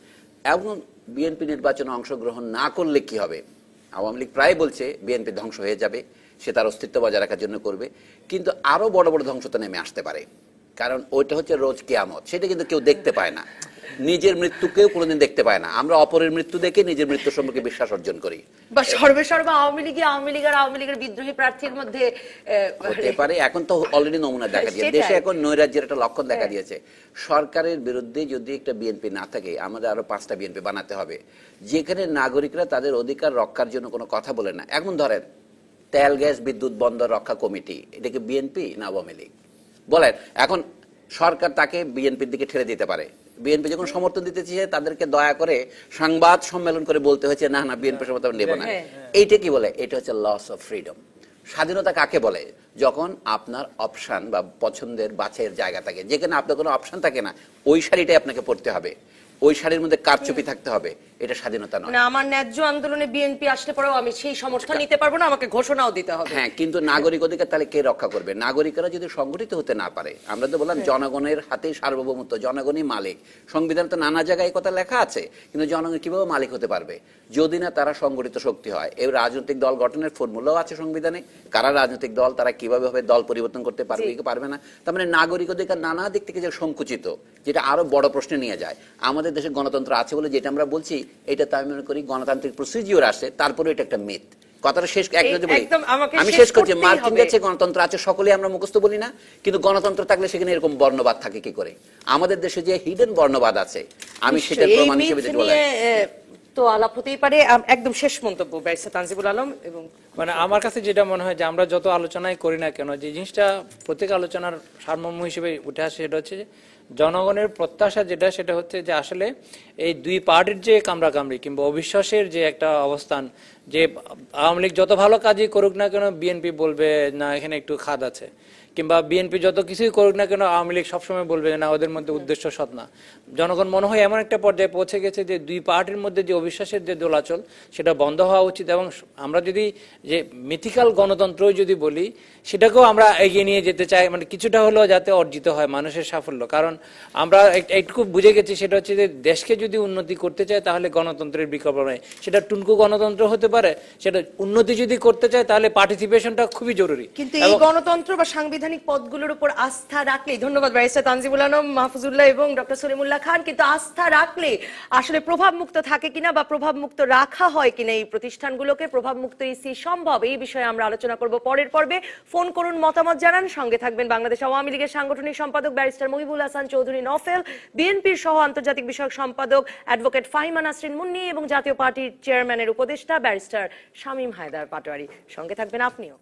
এবং বিএনপি নির্বাচনে অংশগ্রহণ না করলে কি হবে? আওয়ামী লীগ প্রায় বলছে বিএনপি ধ্বংস হয়ে যাবে, সে তার অস্তিত্ব বজায় রাখার জন্য করবে, কিন্তু আরো বড় বড় ধ্বংসতা নেমে আসতে পারে, কারণ ওইটা হচ্ছে রোজ কিয়ামত, সেটা কিন্তু কেউ দেখতে পায় না। নিজের মৃত্যুকেও কোনোদিন দেখতে পায় না, আমরা অপরের মৃত্যু দেখে নিজের মৃত্যু সম্পর্কে বিশ্বাস অর্জন করি। বা সর্বে আওয়ামী লীগের বিদ্রোহী প্রার্থীর মধ্যে হতে পারে। এখন তো অলরেডি নমুনা দেখা দিয়েছে, দেশে এখন নৈরাজ্যের একটা লক্ষণ দেখা দিয়েছে। সরকারের বিরুদ্ধে যদি একটা বিএনপি না থাকে, আমাদের আরো 5টা বিএনপি বানাতে হবে, যেখানে নাগরিকরা তাদের অধিকার রক্ষার জন্য কোনো কথা বলে না। এখন ধরেন তেল গ্যাস বিদ্যুৎ বন্দর রক্ষা কমিটি, এটা কি বিএনপি না আওয়ামী লীগ? বলেন। এখন সরকার তাকে বিএনপির দিকে ঠেলে দিতে পারে। বিএনপি যখন সমর্থন দিতে চেয়েছে, তাদেরকে দয়া করে সংবাদ সম্মেলন করে বলতে হয়েছে না না বিএনপি সমর্থন নেব না। এইটা কি বলে? এটা হচ্ছে লস অফ ফ্রিডম। স্বাধীনতা কাকে বলে? যখন আপনার অপশন বা পছন্দের বাছাইয়ের জায়গা থাকে, যেখানে আপনার কোনো অপশন থাকে না, ওই শাড়িটাই আপনাকে পড়তে হবে, ওই শাড়ির মধ্যে কারচুপি থাকতে হবে, এটা স্বাধীনতা নয়। না, আমার ন্যায্য আন্দোলনে বিএনপি আসলে পরেও আমি সেই সমর্থন নিতে পারবো না, আমাকে ঘোষণাও দিতে হবে। হ্যাঁ, কিন্তু নাগরিক অধিকার তাহলে কে রক্ষা করবে? নাগরিকরা যদি সংগঠিত হতে না পারে, আমরা তো বললাম জনগণের হাতেই সার্বভৌমত্ব, জনগণই মালিক। সংবিধানে তো নানা জায়গায় কথা লেখা আছে, কিন্তু জনগণ কিভাবে মালিক হতে পারবে যদি না তারা সংগঠিত শক্তি হয়? এই রাজনৈতিক দল গঠনের ফর্মুলাও আছে সংবিধানে, কারা রাজনৈতিক দল, তারা কিভাবে হবে দল পরিবর্তন করতে পারবে কি পারবে না। তার মানে নাগরিক অধিকার নানা দিক থেকে যে সংকুচিত, যেটা আরো বড় প্রশ্নে নিয়ে যায়। আমাদের দেশে গণতন্ত্র আছে বলে যেটা আমরা বলছি, এটা তো আমি মনে করি গণতান্ত্রিক প্রসিডিওর আছে, তারপরে এটা একটা মিথ। কথাটা শেষ আমি শেষ করছি। মার্কিন দেশে গণতন্ত্র আছে, সকলে আমরা মুখস্থ বলি না, কিন্তু গণতন্ত্র থাকলে সেখানে এরকম বর্ণবাদ থাকে কি করে? আমাদের দেশে যে হিডেন বর্ণবাদ আছে, আমি সেটা প্রমাণ হিসেবে দিতে বলি। তো আলাপ হতেই পারে। একদম শেষ মন্তব্য ব্যারিস্টার তানজিবুল আলম। এবং মানে আমার কাছে যেটা মনে হয় যে আমরা যত আলোচনাই করি না কেন, যে জিনিসটা প্রত্যেক আলোচনার সারমর্ম হিসেবে উঠে আসে, সেটা হচ্ছে যে জনগণের প্রত্যাশা যেটা, সেটা হচ্ছে যে আসলে এই দুই পার্টির যে কামড়াকামড়ি কিংবা অবিশ্বাসের যে একটা অবস্থান, যে আওয়ামী লীগ যত ভালো কাজই করুক না কেন বিএনপি বলবে না এখানে একটু খাদ আছে, কিংবা বিএনপি যত কিছুই করুক না কেন আওয়ামী লীগ সবসময় বলবে না ওদের মধ্যে উদ্দেশ্য সৎ না। জনগণ মনে হয় এমন একটা পর্যায়ে পৌঁছে গেছে যে দুই পার্টির মধ্যে যে অবিশ্বাসের যে দোলাচল, সেটা বন্ধ হওয়া উচিত। এবং আমরা যদি যে মিথিক্যাল গণতন্ত্র যদি বলি, সেটাকেও আমরা এগিয়ে নিয়ে যেতে চাই, মানে কিছুটা হলেও যাতে অর্জিত হয় মানুষের সাফল্য। কারণ আমরা একটু বুঝে গেছি, সেটা হচ্ছে যে দেশকে যদি উন্নতি করতে চায় তাহলে গণতন্ত্রের বিকল্প নেই। সেটা টুনকু গণতন্ত্র হতে পারে, সেটা উন্নতি যদি করতে চায় তাহলে পার্টিসিপেশনটা খুবই জরুরি। কিন্তু এই গণতন্ত্র বা সাংবিধানিক পদগুলোর উপর আস্থা রাখলে, ধন্যবাদ ব্যারিস্টার তানজিবুল আলম, মাহফুজুল্লাহ এবং ডক্টর সলিমুল্লাহ খান, কিন্তু আস্থা রাখলে আসলে প্রভাব মুক্ত থাকে কিনা বা প্রভাব মুক্ত রাখা হয় কিনা এই প্রতিষ্ঠানগুলোকে, প্রভাব মুক্ত ইসি সম্ভব, এই বিষয়ে আমরা আলোচনা করব পরের পর্বে। ফোন করুন, মতামত জানান। সঙ্গে থাকবেন বাংলাদেশ আওয়ামী লীগের সাংগঠনিক সম্পাদক ব্যারিস্টার মহিবুল হাসান চৌধুরী নফেল, বিএনপির সহ আন্তর্জাতিক বিষয়ক সম্পাদক অ্যাডভোকেট ফাহিমা নাসরিন মুন্নি এবং জাতীয় পার্টির চেয়ারম্যানের উপদেষ্টা ব্যারিস্টার শামীম হায়দার পাটোয়ারি। সঙ্গে থাকবেন আপনিও।